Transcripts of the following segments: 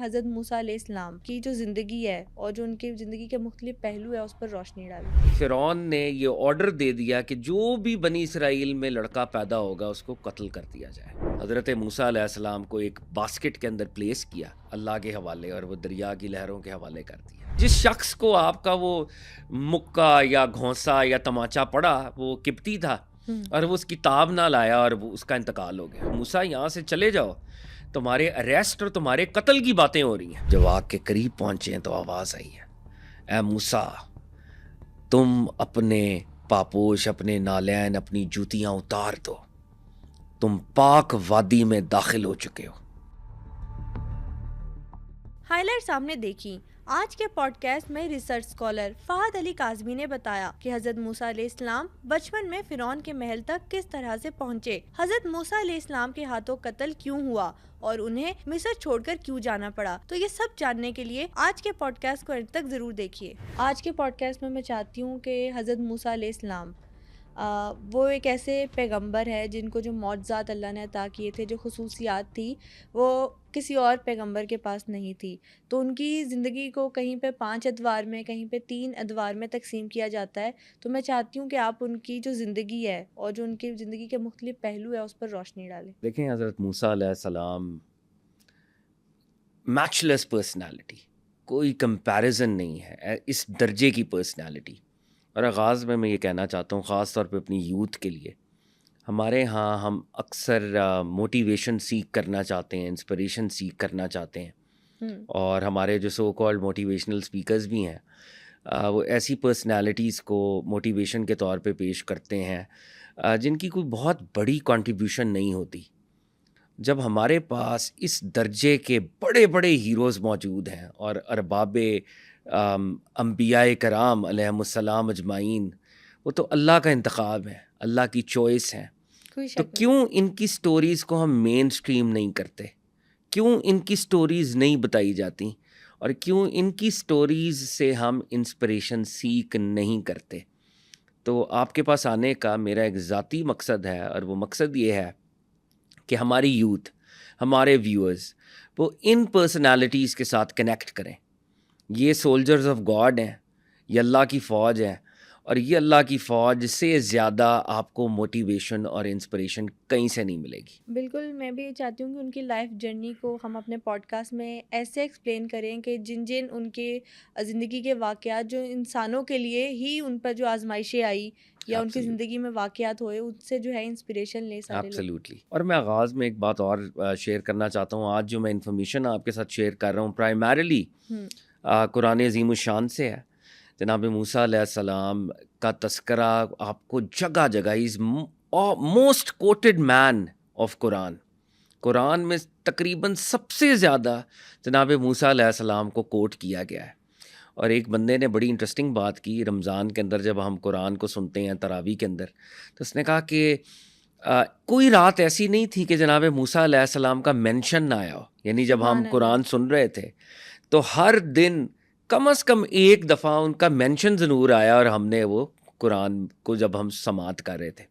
حضرت موسیٰ علیہ السلام کی جو زندگی ہے اور جو ان کی زندگی کے مختلف پہلو ہے اس پر روشنی ڈالی۔ فرعون نے یہ آرڈر دے دیا کہ جو بھی بنی اسرائیل میں لڑکا پیدا ہوگا اس کو قتل کر دیا جائے۔ حضرت موسیٰ علیہ السلام کو ایک باسکٹ کے اندر پلیس کیا اللہ کے حوالے، اور وہ دریا کی لہروں کے حوالے کر دیا۔ جس شخص کو آپ کا وہ مکہ یا گھونسا یا تماچا پڑا وہ قبطی تھا، اور وہ اس کتاب نہ لایا اور وہ اس کا انتقال ہو گیا۔ موسیٰ یہاں سے چلے جاؤ، تمہارے اریسٹ اور تمہارے قتل کی باتیں ہو رہی ہیں۔ جب آگ کے قریب پہنچے ہیں تو آواز آئی ہے، اے موسیٰ تم اپنے پاپوش، اپنے نالین، اپنی جوتیاں اتار دو، تم پاک وادی میں داخل ہو چکے ہو۔ ہائی لائٹ سامنے دیکھی۔ آج کے پوڈ کاسٹ میں ریسرچ اسکالر فہد علی کاظمی نے بتایا کہ حضرت موسیٰ علیہ السلام بچپن میں فرعون کے محل تک کس طرح سے پہنچے، حضرت موسیٰ علیہ السلام کے ہاتھوں قتل کیوں ہوا اور انہیں مصر چھوڑ کر کیوں جانا پڑا۔ تو یہ سب جاننے کے لیے آج کے پوڈ کاسٹ کو انت تک ضرور دیکھیے۔ آج کے پوڈ کاسٹ میں چاہتی ہوں کہ حضرت موسیٰ علیہ السلام وہ ایک ایسے پیغمبر ہے جن کو جو معجزات اللہ نے عطا کیے تھے، جو خصوصیات تھی وہ کسی اور پیغمبر کے پاس نہیں تھی۔ تو ان کی زندگی کو کہیں پہ 5 ادوار میں، کہیں پہ 3 ادوار میں تقسیم کیا جاتا ہے۔ تو میں چاہتی ہوں کہ آپ ان کی جو زندگی ہے اور جو ان کی زندگی کے مختلف پہلو ہے اس پر روشنی ڈالیں۔ دیکھیں حضرت موسیٰ علیہ السلام میچ لیس پرسنالٹی، کوئی کمپیریزن نہیں ہے اس درجے کی پرسنالٹی۔ اور آغاز میں یہ کہنا چاہتا ہوں، خاص طور پہ اپنی یوتھ کے لیے، ہمارے ہاں ہم اکثر موٹیویشن سیکھ کرنا چاہتے ہیں، انسپریشن سیکھ کرنا چاہتے ہیں، اور ہمارے جو سو کالڈ موٹیویشنل اسپیکرز بھی ہیں وہ ایسی پرسنالٹیز کو موٹیویشن کے طور پہ پیش کرتے ہیں جن کی کوئی بہت بڑی کنٹریبیوشن نہیں ہوتی۔ جب ہمارے پاس اس درجے کے بڑے بڑے ہیروز موجود ہیں اور ارباب انبیاء کرام علیہم السلام اجمعین، وہ تو اللہ کا انتخاب ہے، اللہ کی چوائس ہے، تو کیوں ان کی سٹوریز کو ہم مین سٹریم نہیں کرتے؟ کیوں ان کی سٹوریز نہیں بتائی جاتی؟ اور کیوں ان کی سٹوریز سے ہم انسپریشن سیکھ نہیں کرتے؟ تو آپ کے پاس آنے کا میرا ایک ذاتی مقصد ہے، اور وہ مقصد یہ ہے کہ ہماری یوتھ، ہمارے ویورز وہ ان پرسنالٹیز کے ساتھ کنیکٹ کریں۔ یہ سولجرز آف گاڈ ہیں، یہ اللہ کی فوج ہے، اور یہ اللہ کی فوج سے زیادہ آپ کو موٹیویشن اور انسپریشن کہیں سے نہیں ملے گی۔ بالکل، میں بھی چاہتی ہوں کہ ان کی لائف جرنی کو ہم اپنے پوڈ کاسٹ میں ایسے ایکسپلین کریں کہ جن ان کے زندگی کے واقعات جو انسانوں کے لیے ہی ان پر جو آزمائشیں آئی یا ان کی زندگی میں واقعات ہوئے، ان سے جو ہے انسپریشن لے سارے لوگ۔ ایبسلیوٹلی۔ اور میں آغاز میں ایک بات اور شیئر کرنا چاہتا ہوں۔ آج جو میں انفارمیشن آپ کے ساتھ شیئر کر رہا ہوں پرائمریلی قرآن عظیم الشان سے ہے۔ جناب موسیٰ علیہ السلام کا تذکرہ آپ کو جگہ جگہ، is most quoted man of قرآن میں تقریباً سب سے زیادہ جناب موسیٰ علیہ السلام کو کوٹ کیا گیا ہے۔ اور ایک بندے نے بڑی انٹرسٹنگ بات کی رمضان کے اندر، جب ہم قرآن کو سنتے ہیں تراویح کے اندر، تو اس نے کہا کہ کوئی رات ایسی نہیں تھی کہ جناب موسیٰ علیہ السلام کا مینشن نہ آیا ہو۔ یعنی جب ہم قرآن سن رہے تھے تو ہر دن کم از کم ایک دفعہ ان کا مینشن ضرور آیا، اور ہم نے وہ قرآن کو جب ہم سماعت کر رہے تھے،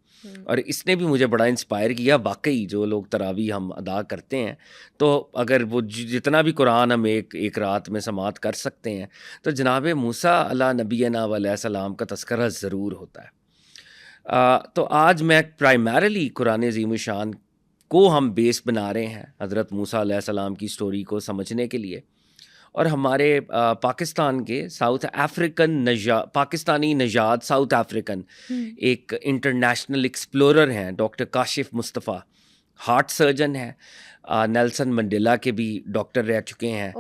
اور اس نے بھی مجھے بڑا انسپائر کیا۔ واقعی جو لوگ تراویح ہم ادا کرتے ہیں، تو اگر وہ جتنا بھی قرآن ہم ایک رات میں سماعت کر سکتے ہیں، تو جناب موسیٰ علیہ نبینا علیہ السلام کا تذکرہ ضرور ہوتا ہے۔ تو آج میں پرائمریلی قرآن عظیم الشان کو ہم بیس بنا رہے ہیں حضرت موسیٰ علیہ السلام کی سٹوری کو سمجھنے کے لیے۔ اور ہمارے پاکستان کے پاکستانی نژاد ساؤتھ افریقن ایک انٹرنیشنل ایکسپلورر ہیں، ڈاکٹر کاشف مصطفیٰ، ہارٹ سرجن ہیں، نیلسن منڈیلا کے بھی ڈاکٹر رہ چکے ہیں،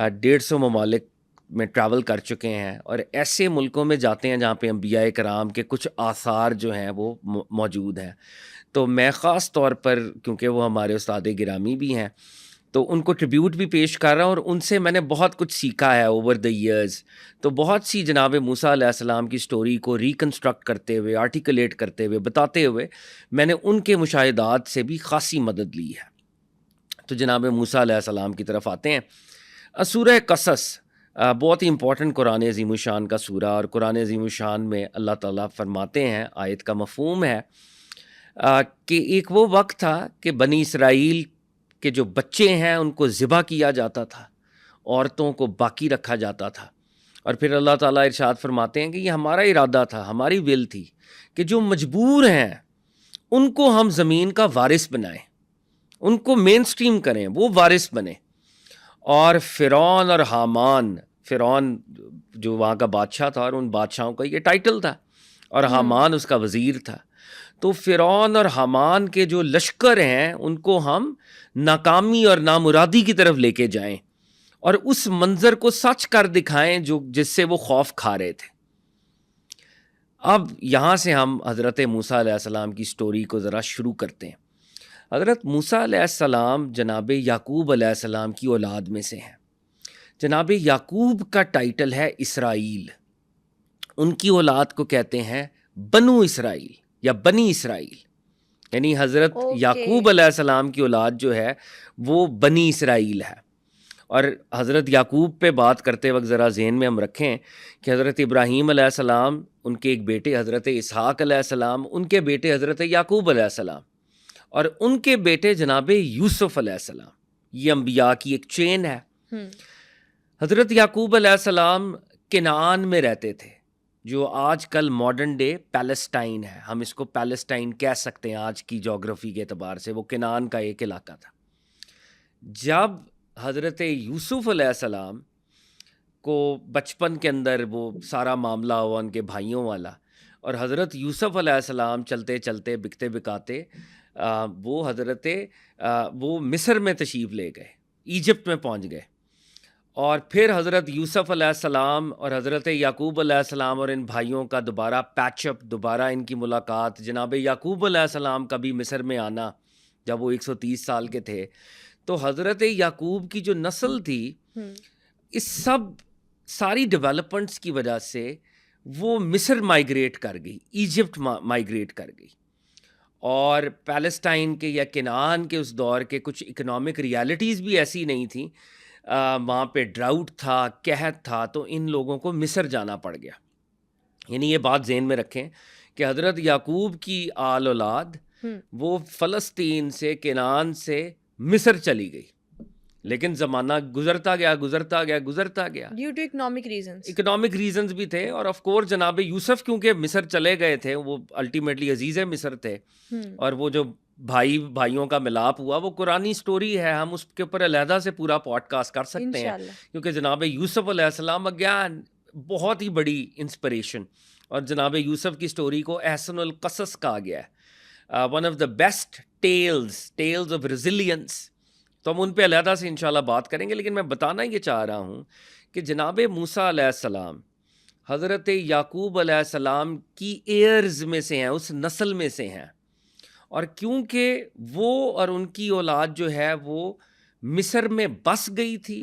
150 ممالک میں ٹریول کر چکے ہیں، اور ایسے ملکوں میں جاتے ہیں جہاں پہ انبیاء کرام کے کچھ آثار جو ہیں وہ موجود ہیں۔ تو میں خاص طور پر، کیونکہ وہ ہمارے استاد گرامی بھی ہیں، تو ان کو ٹریبیوٹ بھی پیش کر رہا ہوں، اور ان سے میں نے بہت کچھ سیکھا ہے اوور دی ایئرز۔ تو بہت سی جناب موسیٰ علیہ السلام کی سٹوری کو ریکنسٹرکٹ کرتے ہوئے، آرٹیکولیٹ کرتے ہوئے، بتاتے ہوئے، میں نے ان کے مشاہدات سے بھی خاصی مدد لی ہے۔ تو جناب موسیٰ علیہ السلام کی طرف آتے ہیں۔ سورہ قصص بہت ہی امپورٹنٹ قرآن عظیم الشان کا سورہ، اور قرآن عظیم الشان میں اللہ تعالیٰ فرماتے ہیں، آیت کا مفہوم ہے کہ ایک وہ وقت تھا کہ بنی اسرائیل کے جو بچے ہیں ان کو ذبح کیا جاتا تھا، عورتوں کو باقی رکھا جاتا تھا. اور پھر اللہ تعالیٰ ارشاد فرماتے ہیں کہ یہ ہمارا ارادہ تھا, ہماری ول تھی کہ جو مجبور ہیں ان کو ہم زمین کا وارث بنائیں, ان کو مین سٹریم کریں, وہ وارث بنے. اور فرعون اور حامان, فرعون جو وہاں کا بادشاہ تھا اور ان بادشاہوں کا یہ ٹائٹل تھا, اور حامان اس کا وزیر تھا. تو فرعون اور حامان کے جو لشکر ہیں ان کو ہم ناکامی اور نامرادی کی طرف لے کے جائیں اور اس منظر کو سچ کر دکھائیں جو جس سے وہ خوف کھا رہے تھے. اب یہاں سے ہم حضرت موسیٰ علیہ السلام کی سٹوری کو ذرا شروع کرتے ہیں. حضرت موسیٰ علیہ السلام جناب یعقوب علیہ السلام کی اولاد میں سے ہیں. جناب یعقوب کا ٹائٹل ہے اسرائیل. ان کی اولاد کو کہتے ہیں بنو اسرائیل یا بنی اسرائیل, یعنی حضرت یعقوب علیہ السلام کی اولاد جو ہے وہ بنی اسرائیل ہے. اور حضرت یعقوب پہ بات کرتے وقت ذرا ذہن میں ہم رکھیں کہ حضرت ابراہیم علیہ السلام, ان کے ایک بیٹے حضرت اسحاق علیہ السلام, ان کے بیٹے حضرت یعقوب علیہ السلام, اور ان کے بیٹے جناب یوسف علیہ السلام. یہ انبیاء کی ایک چین ہے. حضرت یعقوب علیہ السلام کنعان میں رہتے تھے, جو آج کل ماڈرن ڈے پیلسٹائن ہے. ہم اس کو پیلسٹائن کہہ سکتے ہیں آج کی جغرافی کے اعتبار سے. وہ کنعان کا ایک علاقہ تھا. جب حضرت یوسف علیہ السلام کو بچپن کے اندر وہ سارا معاملہ ہوا ان کے بھائیوں والا, اور حضرت یوسف علیہ السلام چلتے چلتے بکتے بکاتے وہ مصر میں تشریف لے گئے, ایجپٹ میں پہنچ گئے. اور پھر حضرت یوسف علیہ السلام اور حضرت یعقوب علیہ السلام اور ان بھائیوں کا دوبارہ پیچ اپ, دوبارہ ان کی ملاقات. جناب یعقوب علیہ السلام کا بھی مصر میں آنا جب وہ 130 سال کے تھے. تو حضرت یعقوب کی جو نسل تھی اس ساری ڈیولپمنٹس کی وجہ سے وہ مصر مائیگریٹ کر گئی, ایجپٹ مائیگریٹ کر گئی. اور پیلسٹائن کے یا کنعان کے اس دور کے کچھ اکنامک ریالٹیز بھی ایسی نہیں تھیں. وہاں پہ ڈراؤٹ تھا, قحط تھا, تو ان لوگوں کو مصر جانا پڑ گیا. یعنی یہ بات ذہن میں رکھیں کہ حضرت یعقوب کی آل اولاد وہ فلسطین سے, کنعان سے مصر چلی گئی. لیکن زمانہ گزرتا گیا ڈیو ٹو اکنامک ریزنز بھی تھے. اور آف کورس جناب یوسف کیونکہ مصر چلے گئے تھے, وہ الٹیمیٹلی عزیز مصر تھے, اور وہ جو بھائیوں کا ملاپ ہوا وہ قرآنی سٹوری ہے. ہم اس کے اوپر علیحدہ سے پورا پوڈ کاسٹ کر سکتے ہیں, کیونکہ جناب یوسف علیہ السلام اگین بہت ہی بڑی انسپریشن. اور جناب یوسف کی سٹوری کو احسن القصص کہا گیا ہے, one of the best tells of resilience. تو ہم ان پہ علیحدہ سے انشاءاللہ بات کریں گے. لیکن میں بتانا یہ چاہ رہا ہوں کہ جناب موسیٰ علیہ السلام حضرت یعقوب علیہ السلام کی ایئرز میں سے ہیں, اس نسل میں سے ہیں. اور کیونکہ وہ اور ان کی اولاد جو ہے وہ مصر میں بس گئی تھی,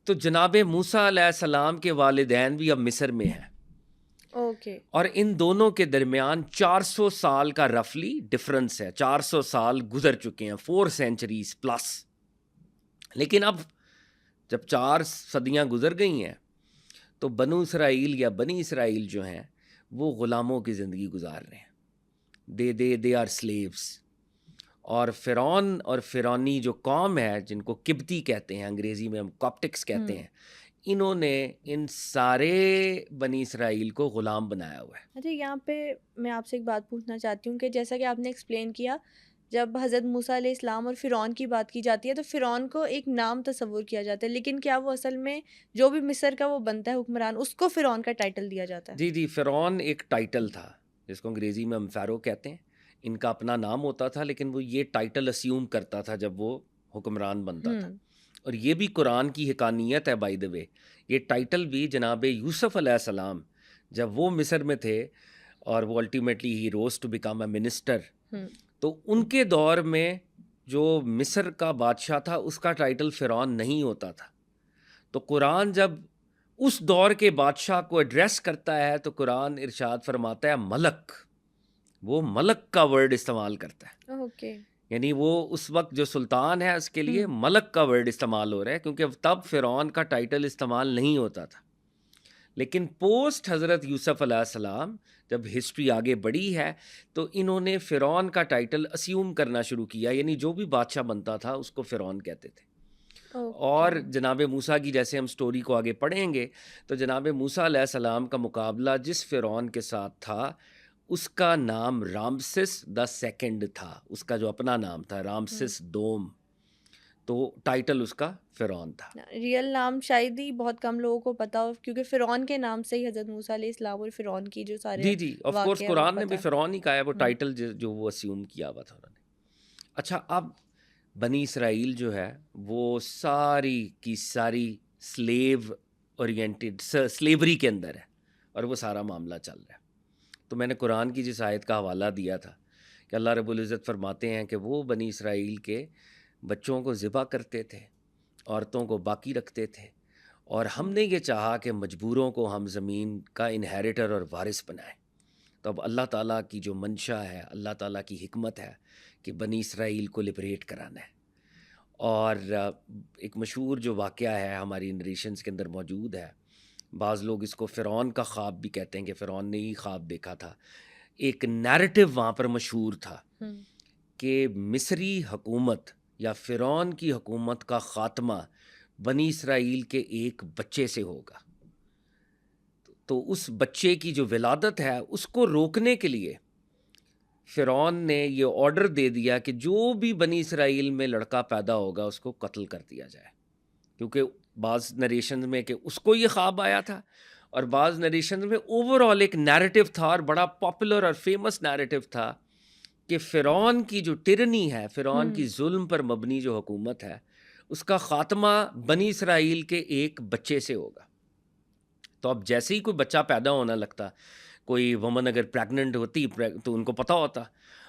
تو جناب موسیٰ علیہ السلام کے والدین بھی اب مصر میں ہیں. اور ان دونوں کے درمیان 400 سال کا رفلی ڈفرنس ہے. 400 سال گزر چکے ہیں, 4 سینچریز پلس. لیکن اب جب 4 صدیاں گزر گئی ہیں تو بنو اسرائیل یا بنی اسرائیل جو ہیں وہ غلاموں کی زندگی گزار رہے ہیں. They are slaves. اور فرعون اور فرعونی جو قوم ہے جن کو قبطی کہتے ہیں, انگریزی میں ہم کاپٹکس کہتے ہیں, انہوں نے ان سارے بنی اسرائیل کو غلام بنایا ہوا ہے. اچھا, یہاں پہ میں آپ سے ایک بات پوچھنا چاہتی ہوں کہ جیسا کہ آپ نے ایکسپلین کیا, جب حضرت موسیٰ علیہ السلام اور فرعون کی بات کی جاتی ہے تو فرعون کو ایک نام تصور کیا جاتا ہے, لیکن کیا وہ اصل میں جو بھی مصر کا وہ بنتا ہے حکمران, اس کو فرعون کا ٹائٹل دیا جاتا ہے؟ جی, فرعون ایک ٹائٹل تھا جس کو انگریزی میں ہم فیرو کہتے ہیں. ان کا اپنا نام ہوتا تھا, لیکن وہ یہ ٹائٹل اسیوم کرتا تھا جب وہ حکمران بنتا تھا. اور یہ بھی قرآن کی حقانیت ہے بائی دا وے. یہ ٹائٹل بھی جناب یوسف علیہ السلام جب وہ مصر میں تھے اور وہ الٹیمیٹلی ہی rose to become a minister, تو ان کے دور میں جو مصر کا بادشاہ تھا اس کا ٹائٹل فرعون نہیں ہوتا تھا. تو قرآن جب اس دور کے بادشاہ کو ایڈریس کرتا ہے تو قرآن ارشاد فرماتا ہے ملک. وہ ملک کا ورڈ استعمال کرتا ہے. یعنی وہ اس وقت جو سلطان ہے اس کے لیے ملک کا ورڈ استعمال ہو رہا ہے, کیونکہ تب فرعون کا ٹائٹل استعمال نہیں ہوتا تھا. لیکن پوسٹ حضرت یوسف علیہ السلام جب ہسٹری آگے بڑھی ہے تو انہوں نے فرعون کا ٹائٹل اسیوم کرنا شروع کیا, یعنی جو بھی بادشاہ بنتا تھا اس کو فرعون کہتے تھے. اور جناب موسیٰ کی جیسے ہم سٹوری کو آگے پڑھیں گے تو جناب موسیٰ علیہ السلام کا مقابلہ جس فرعون کے ساتھ تھا اس کا نام رامسس دا سیکنڈ تھا، اس کا جو اپنا نام تھا رامسس دوم، تو ٹائٹل اس کا فرعون تھا۔ ریئل نام شاید ہی بہت کم لوگوں کو پتا ہو، کیونکہ فرعون کے نام سے ہی حضرت موسیٰ علیہ السلام اور فرعون کی جو سارے جی آف کورس قرآن نے بھی فرعون ہی کہا ہے، وہ ٹائٹل جو وہ اسیوم کیا ہوا تھا انہوں نے۔ اچھا، اب بنی اسرائیل جو ہے وہ ساری کی ساری سلیو اورینٹڈ سلیوری کے اندر ہے اور وہ سارا معاملہ چل رہا ہے۔ تو میں نے قرآن کی جس آیت کا حوالہ دیا تھا کہ اللہ رب العزت فرماتے ہیں کہ وہ بنی اسرائیل کے بچوں کو ذبح کرتے تھے، عورتوں کو باقی رکھتے تھے، اور ہم نے یہ چاہا کہ مجبوروں کو ہم زمین کا انہیریٹر اور وارث بنائیں۔ تو اب اللہ تعالیٰ کی جو منشا ہے، اللہ تعالیٰ کی حکمت ہے کہ بنی اسرائیل کو لبریٹ کرانا ہے۔ اور ایک مشہور جو واقعہ ہے ہماری نریشنز کے اندر موجود ہے، بعض لوگ اس کو فرعون کا خواب بھی کہتے ہیں کہ فرعون نے ہی خواب دیکھا تھا۔ ایک نیریٹو وہاں پر مشہور تھا کہ مصری حکومت یا فرعون کی حکومت کا خاتمہ بنی اسرائیل کے ایک بچے سے ہوگا۔ تو اس بچے کی جو ولادت ہے اس کو روکنے کے لیے فرعون نے یہ آرڈر دے دیا کہ جو بھی بنی اسرائیل میں لڑکا پیدا ہوگا اس کو قتل کر دیا جائے، کیونکہ بعض نریشن میں کہ اس کو یہ خواب آیا تھا، اور بعض نریشن میں اوور آل ایک نیریٹو تھا اور بڑا پاپولر اور فیمس نیریٹو تھا کہ فرعون کی جو ٹرنی ہے، فرعون کی ظلم پر مبنی جو حکومت ہے، اس کا خاتمہ بنی اسرائیل کے ایک بچے سے ہوگا۔ تو اب جیسے ہی کوئی بچہ پیدا ہونا لگتا، کوئی وومن اگر پریگننٹ ہوتی تو ان کو پتہ ہوتا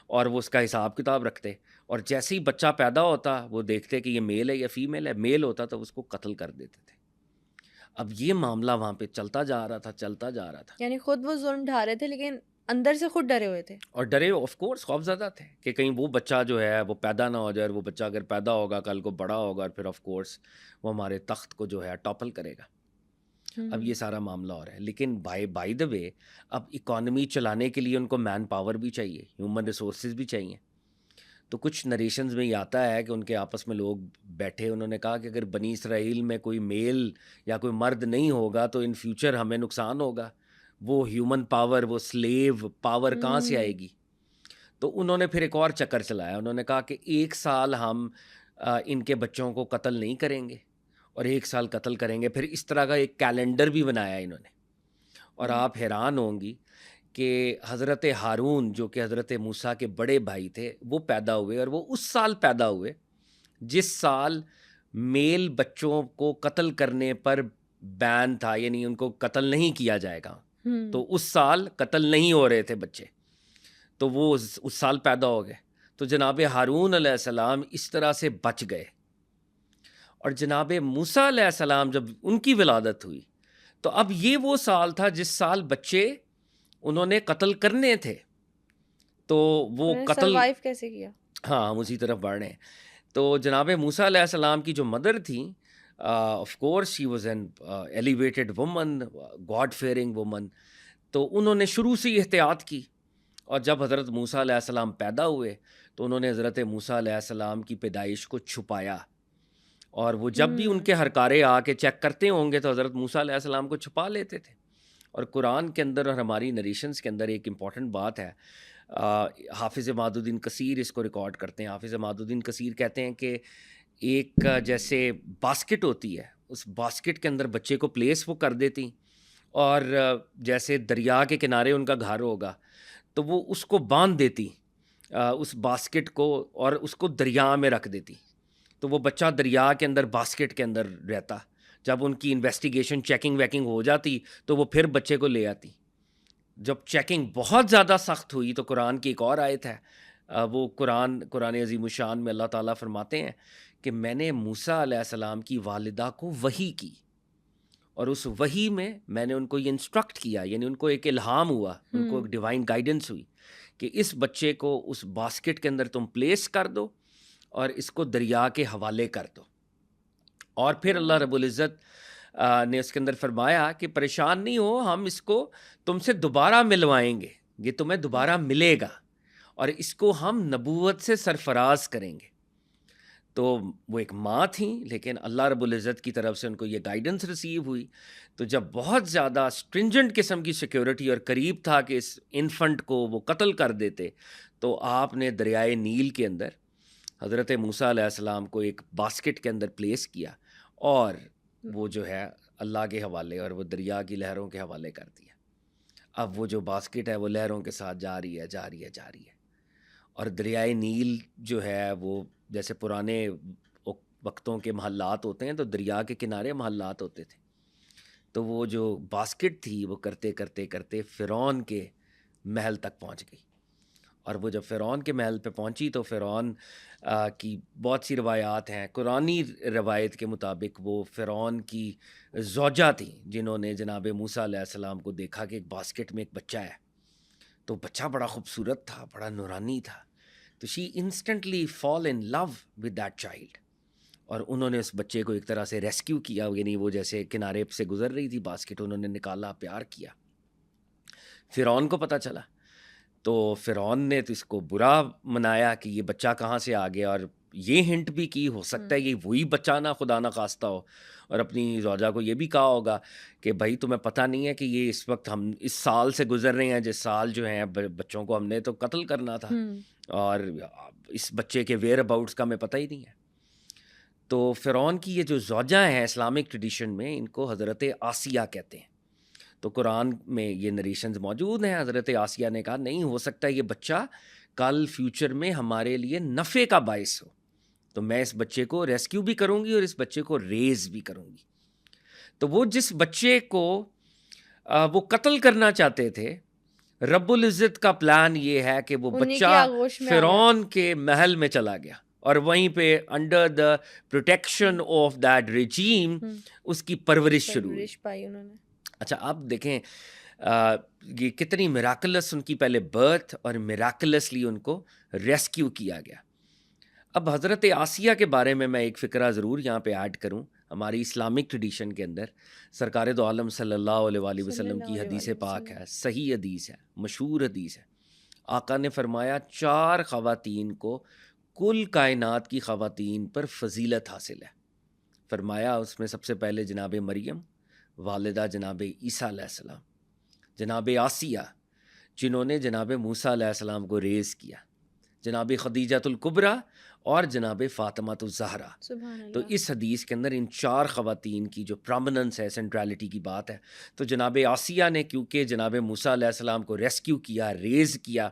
اور وہ اس کا حساب کتاب رکھتے، اور جیسے ہی بچہ پیدا ہوتا وہ دیکھتے کہ یہ میل ہے یا فیمیل ہے، میل ہوتا تو اس کو قتل کر دیتے تھے۔ اب یہ معاملہ وہاں پہ چلتا جا رہا تھا، یعنی خود وہ ظلم ڈھا رہے تھے لیکن اندر سے خود ڈرے ہوئے تھے، اور ڈرے آف کورس خوف زدہ تھے کہ کہیں وہ بچہ جو ہے وہ پیدا نہ ہو جائے، اور وہ بچہ اگر پیدا ہوگا کل کو بڑا ہوگا اور پھر آف کورس وہ ہمارے تخت کو جو ہے ٹاپل کرے گا۔ اب یہ سارا معاملہ ہو رہا ہے، لیکن بائی دا وے اب اکانومی چلانے کے لیے ان کو مین پاور بھی چاہیے، ہیومن ریسورسز بھی چاہیے۔ تو کچھ نریشنز میں یہ آتا ہے کہ ان کے آپس میں لوگ بیٹھے، انہوں نے کہا کہ اگر بنی اسرائیل میں کوئی میل یا کوئی مرد نہیں ہوگا تو ان فیوچر ہمیں نقصان ہوگا، وہ ہیومن پاور، وہ سلیو پاور کہاں سے آئے گی؟ تو انہوں نے پھر ایک اور چکر چلایا، انہوں نے کہا کہ 1 سال ہم ان کے بچوں کو قتل نہیں کریں گے اور 1 سال قتل کریں گے۔ پھر اس طرح کا ایک کیلنڈر بھی بنایا انہوں نے، اور آپ حیران ہوں گی کہ حضرت ہارون جو کہ حضرت موسیٰ کے بڑے بھائی تھے وہ پیدا ہوئے، اور وہ اس سال پیدا ہوئے جس سال میل بچوں کو قتل کرنے پر بین تھا، یعنی ان کو قتل نہیں کیا جائے گا، تو اس سال قتل نہیں ہو رہے تھے بچے، تو وہ اس سال پیدا ہو گئے۔ تو جناب ہارون علیہ السلام اس طرح سے بچ گئے، اور جناب موسیٰ علیہ السلام جب ان کی ولادت ہوئی تو اب یہ وہ سال تھا جس سال بچے انہوں نے قتل کرنے تھے، تو وہ قتل سروائیو کیسے کیا؟ ہاں ہم اسی طرف بڑھ رہے ہیں۔ تو جناب موسیٰ علیہ السلام کی جو مدر تھیں، of course she was an elevated woman, god fearing woman, تو انہوں نے شروع سے ہی احتیاط کی، اور جب حضرت موسیٰ علیہ السلام پیدا ہوئے تو انہوں نے حضرت موسیٰ علیہ السلام کی پیدائش کو چھپایا، اور وہ جب بھی ان کے ہرکارے آ کے چیک کرتے ہوں گے تو حضرت موسیٰ علیہ السلام کو چھپا لیتے تھے۔ اور قرآن کے اندر اور ہماری نریشنز کے اندر ایک امپورٹنٹ بات ہے، حافظ معد الدین کثیر اس کو ریکارڈ کرتے ہیں۔ حافظ معد الدین کثیر کہتے ہیں کہ ایک جیسے باسکٹ ہوتی ہے، اس باسکٹ کے اندر بچے کو پلیس وہ کر دیتی، اور جیسے دریا کے کنارے ان کا گھر ہوگا تو وہ اس کو باندھ دیتی اس باسکٹ کو، اور اس کو دریا میں رکھ دیتی، تو وہ بچہ دریا کے اندر باسکٹ کے اندر رہتا۔ جب ان کی انویسٹیگیشن چیکنگ ویکنگ ہو جاتی تو وہ پھر بچے کو لے آتی۔ جب چیکنگ بہت زیادہ سخت ہوئی تو قرآن کی ایک اور آیت ہے، وہ قرآن عظیم الشان میں اللہ تعالیٰ فرماتے ہیں کہ میں نے موسیٰ علیہ السلام کی والدہ کو وحی کی، اور اس وحی میں میں نے ان کو یہ انسٹرکٹ کیا، یعنی ان کو ایک الہام ہوا، ان کو ایک ڈیوائن گائیڈنس ہوئی کہ اس بچے کو اس باسکٹ کے اندر تم پلیس کر دو اور اس کو دریا کے حوالے کر دو۔ اور پھر اللہ رب العزت نے اس کے اندر فرمایا کہ پریشان نہیں ہو، ہم اس کو تم سے دوبارہ ملوائیں گے، یہ تمہیں دوبارہ ملے گا، اور اس کو ہم نبوت سے سرفراز کریں گے۔ تو وہ ایک ماں تھیں، لیکن اللہ رب العزت کی طرف سے ان کو یہ گائیڈنس ریسیو ہوئی. تو جب بہت زیادہ اسٹرنجنٹ قسم کی سیکیورٹی اور قریب تھا کہ اس انفنٹ کو وہ قتل کر دیتے، تو آپ نے دریائے نیل کے اندر حضرت موسیٰ علیہ السلام کو ایک باسکٹ کے اندر پلیس کیا اور وہ جو ہے اللہ کے حوالے اور وہ دریا کی لہروں کے حوالے کر دیا. اب وہ جو باسکٹ ہے وہ لہروں کے ساتھ جا رہی ہے. اور دریائے نیل جو ہے وہ جیسے پرانے وقتوں کے محلات ہوتے ہیں تو دریا کے کنارے محلات ہوتے تھے. تو وہ جو باسکٹ تھی وہ کرتے کرتے کرتے فرعون کے محل تک پہنچ گئی. اور وہ جب فرعون کے محل پہ پہنچی تو فرعون کی بہت سی روایات ہیں. قرآنی روایت کے مطابق وہ فرعون کی زوجہ تھیں جنہوں نے جناب موسیٰ علیہ السلام کو دیکھا کہ ایک باسکٹ میں ایک بچہ ہے. تو بچہ بڑا خوبصورت تھا، بڑا نورانی تھا. تو she instantly fall in love with that child. اور انہوں نے اس بچے کو ایک طرح سے ریسکیو کیا، یعنی وہ جیسے کنارے سے گزر رہی تھی باسکٹ، انہوں نے نکالا، پیار کیا. فرعون کو پتہ چلا تو فرعون نے تو اس کو برا منایا کہ یہ بچہ کہاں سے آ گیا، اور یہ ہنٹ بھی کی ہو سکتا ہے یہ وہی بچہ نہ خدا نہ خواستہ ہو. اور اپنی زوجہ کو یہ بھی کہا ہوگا کہ بھائی تمہیں پتہ نہیں ہے کہ یہ اس وقت ہم اس سال سے گزر رہے ہیں جس سال جو ہیں بچوں کو ہم نے تو قتل کرنا تھا، اور اس بچے کے ویئر اباؤٹس کا ہمیں پتہ ہی نہیں ہے. تو فرعون کی یہ جو زوجہ ہیں اسلامک ٹریڈیشن میں ان کو حضرت آسیہ کہتے ہیں. تو قرآن میں یہ نریشنز موجود ہیں. حضرت آسیہ نے کہا نہیں ہو سکتا یہ بچہ کل فیوچر میں ہمارے لیے نفع کا باعث ہو، تو میں اس بچے کو ریسکیو بھی کروں گی اور اس بچے کو ریز بھی کروں گی. تو وہ جس بچے کو وہ قتل کرنا چاہتے تھے، رب العزت کا پلان یہ ہے کہ وہ بچہ فرعون کے محل میں چلا گیا اور وہیں پہ under the protection of that regime اس کی پرورش شروع ہوئی. اچھا اب دیکھیں یہ کتنی میراکلس ان کی پہلے برتھ اور میراکلسلی ان کو ریسکیو کیا گیا. اب حضرت آسیہ کے بارے میں ایک فقرہ ضرور یہاں پہ ایڈ کروں. ہماری اسلامک ٹریڈیشن کے اندر سرکار دو عالم صلی اللہ علیہ وآلہ وسلم کی حدیث پاک ہے، صحیح حدیث ہے، مشہور حدیث ہے. آقا نے فرمایا 4 خواتین کو کل کائنات کی خواتین پر فضیلت حاصل ہے. فرمایا اس میں سب سے پہلے جناب مریم والدہ جناب عیسیٰ علیہ السلام، جناب آسیہ جنہوں نے جناب موسیٰ علیہ السلام کو ریز کیا، جناب خدیجۃ الکبریٰ اور جناب فاطمہ الزہرا. تو اس حدیث کے اندر ان 4 خواتین کی جو پرومیننس ہے، سینٹرالٹی کی بات ہے. تو جناب آسیہ نے کیونکہ جناب موسیٰ علیہ السلام کو ریسکیو کیا، ریز کیا،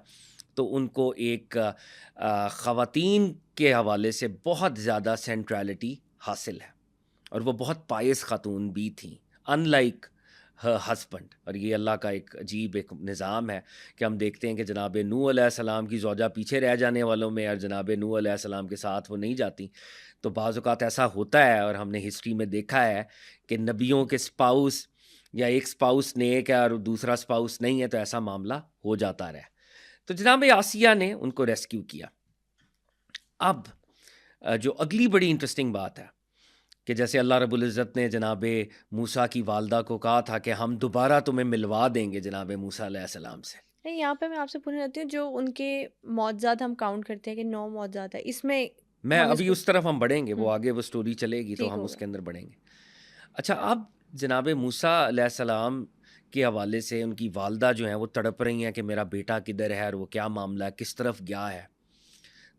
تو ان کو ایک خواتین کے حوالے سے بہت زیادہ سینٹرالٹی حاصل ہے، اور وہ بہت پائس خاتون بھی تھیں ان لائک ہر ہسبینڈ. اور یہ اللہ کا ایک عجیب ایک نظام ہے کہ ہم دیکھتے ہیں کہ جناب نوح علیہ السلام کی زوجہ پیچھے رہ جانے والوں میں اور جناب نوح علیہ السلام کے ساتھ وہ نہیں جاتی. تو بعض اوقات ایسا ہوتا ہے اور ہم نے ہسٹری میں دیکھا ہے کہ نبیوں کے اسپاؤس یا ایک اسپاؤس نیک ہے اور دوسرا اسپاؤس نہیں ہے، تو ایسا معاملہ ہو جاتا رہا. تو جناب آسیہ نے ان کو ریسکیو کیا. اب جو اگلی بڑی انٹرسٹنگ بات ہے کہ جیسے اللہ رب العزت نے جناب موسیٰ کی والدہ کو کہا تھا کہ ہم دوبارہ تمہیں ملوا دیں گے جناب موسیٰ علیہ السلام سے. یہاں پہ میں آپ سے پوچھنا چاہتی ہوں، جو ان کے معجزات ہم کاؤنٹ کرتے ہیں کہ 9 معجزات ہے، اس میں ابھی اس طرف ہم بڑھیں گے، وہ آگے وہ سٹوری چلے گی تو ہم اس کے اندر بڑھیں گے. اچھا اب جناب موسیٰ علیہ السلام کے حوالے سے ان کی والدہ جو ہیں وہ تڑپ رہی ہیں کہ میرا بیٹا کدھر ہے اور وہ کیا معاملہ ہے، کس طرف گیا ہے.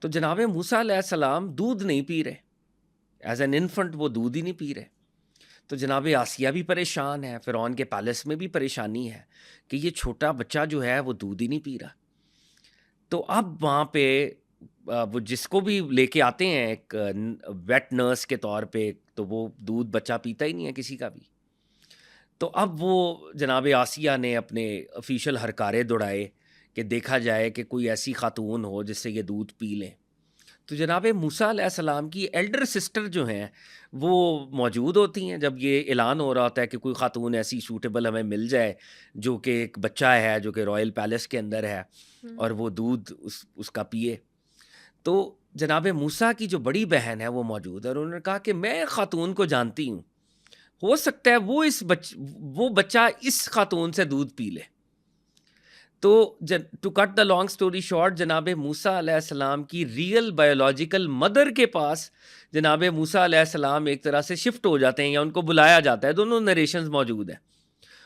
تو جناب موسیٰ علیہ السلام دودھ نہیں پی رہے، ایز این انفنٹ وہ دودھ ہی نہیں پی رہے. تو جناب آسیہ بھی پریشان ہے، فرعون کے پیلس میں بھی پریشانی ہے کہ یہ چھوٹا بچہ جو ہے وہ دودھ ہی نہیں پی رہا. تو اب وہاں پہ وہ جس کو بھی لے کے آتے ہیں ایک ویٹ نرس کے طور پہ، تو وہ دودھ بچہ پیتا ہی نہیں ہے کسی کا بھی. تو اب وہ جناب آسیہ نے اپنے آفیشیل ہرکارے دوڑائے کہ دیکھا جائے کہ کوئی ایسی خاتون ہو جس سے یہ دودھ پی لیں. تو جناب موسیٰ علیہ السلام کی ایلڈر سسٹر جو ہیں وہ موجود ہوتی ہیں جب یہ اعلان ہو رہا ہوتا ہے کہ کوئی خاتون ایسی سوٹیبل ہمیں مل جائے جو کہ ایک بچہ ہے جو کہ رائل پیلس کے اندر ہے اور وہ دودھ اس کا پیے. تو جناب موسیٰ کی جو بڑی بہن ہے وہ موجود ہے، اور انہوں نے کہا کہ میں خاتون کو جانتی ہوں، ہو سکتا ہے وہ بچہ اس خاتون سے دودھ پی لے. تو to cut the long story short, جناب موسیٰ علیہ السلام کی ریئل بایولوجیکل مدر کے پاس جناب موسیٰ علیہ السلام ایک طرح سے شفٹ ہو جاتے ہیں یا ان کو بلایا جاتا ہے، دونوں نریشنز موجود ہیں،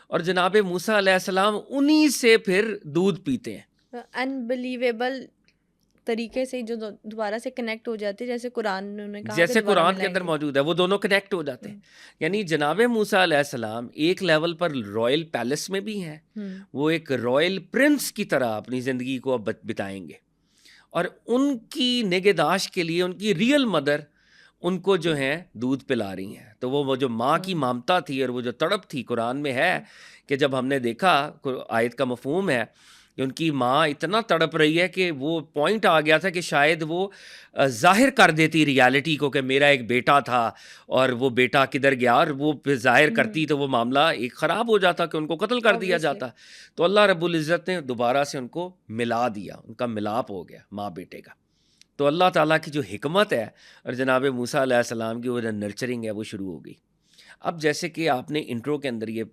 اور جناب موسیٰ علیہ السلام انہی سے پھر دودھ پیتے ہیں. انبلیویبل طریقے سے جو دوبارہ سے کنیکٹ ہو جاتے ہیں، جیسے قرآن نے کہا، جیسے قرآن کے اندر موجود ہے، وہ دونوں کنیکٹ ہو جاتے ہیں. یعنی جناب موسیٰ علیہ السلام ایک لیول پر رائل پیلس میں بھی ہیں، وہ ایک رائل پرنس کی طرح اپنی زندگی کو اب بتائیں گے، اور ان کی نگہداشت کے لیے ان کی ریئل مدر ان کو جو ہیں دودھ پلا رہی ہیں. تو وہ جو ماں کی مامتا تھی اور وہ جو تڑپ تھی، قرآن میں ہے کہ جب ہم نے دیکھا، آیت کا مفہوم ہے کہ ان کی ماں اتنا تڑپ رہی ہے کہ وہ پوائنٹ آ گیا تھا کہ شاید وہ ظاہر کر دیتی ریالٹی کو کہ میرا ایک بیٹا تھا اور وہ بیٹا کدھر گیا، اور وہ ظاہر کرتی تو وہ معاملہ ایک خراب ہو جاتا کہ ان کو قتل کر دیا جاتا. تو اللہ رب العزت نے دوبارہ سے ان کو ملا دیا، ان کا ملاپ ہو گیا ماں بیٹے کا. تو اللہ تعالیٰ کی جو حکمت ہے اور جناب موسیٰ علیہ السلام کی وہ جو نرچرنگ ہے وہ شروع ہو گئی. اب جیسے کہ آپ نے انٹرو کے اندر یہ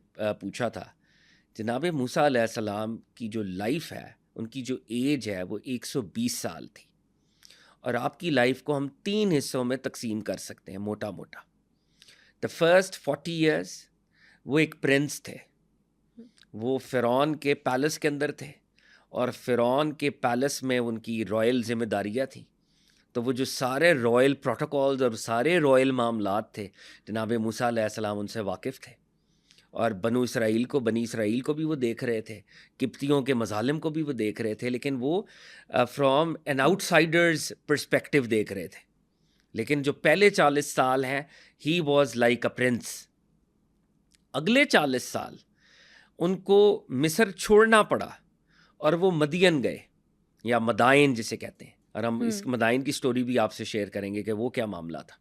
پوچھا تھا، جناب موسیٰ علیہ السلام کی جو لائف ہے، ان کی جو ایج ہے وہ 120 سال تھی، اور آپ کی لائف کو ہم 3 حصوں میں تقسیم کر سکتے ہیں موٹا موٹا. دا فرسٹ 40 ایئرس وہ ایک پرنس تھے، وہ فرعون کے پیلس کے اندر تھے، اور فرعون کے پیلس میں ان کی رائل ذمہ داریاں تھیں. تو وہ جو سارے رائل پروٹوکولز اور سارے رائل معاملات تھے، جناب موسیٰ علیہ السلام ان سے واقف تھے، اور بنی اسرائیل کو بھی وہ دیکھ رہے تھے، قبطیوں کے مظالم کو بھی وہ دیکھ رہے تھے، لیکن وہ فرام این آؤٹ سائڈرز پرسپیکٹیو دیکھ رہے تھے. لیکن جو پہلے 40 سال ہیں، he was like a prince. اگلے 40 سال ان کو مصر چھوڑنا پڑا اور وہ مدین گئے، یا مدائن جسے کہتے ہیں، اور ہم اس مدائن کی سٹوری بھی آپ سے شیئر کریں گے کہ وہ کیا معاملہ تھا.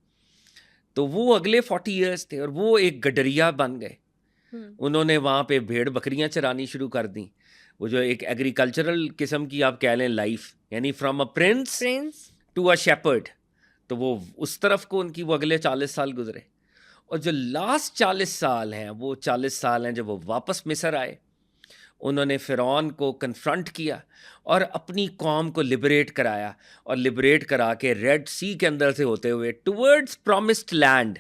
تو وہ اگلے 40 ایئرس تھے، اور وہ ایک گڈریا بن گئے. انہوں نے وہاں پہ بھیڑ بکریاں چرانی شروع کر دیں. وہ جو ایک ایگریکلچرل قسم کی آپ کہہ لیں لائف، یعنی from a prince to a shepherd. تو وہ اس طرف کو ان کی وہ اگلے 40 سال گزرے. اور جو لاسٹ 40 سال ہیں، وہ 40 سال ہیں جب وہ واپس مصر آئے. انہوں نے فرعون کو کنفرنٹ کیا اور اپنی قوم کو لبریٹ کرایا، اور لبریٹ کرا کے ریڈ سی کے اندر سے ہوتے ہوئے ٹورڈز پرومسڈ لینڈ،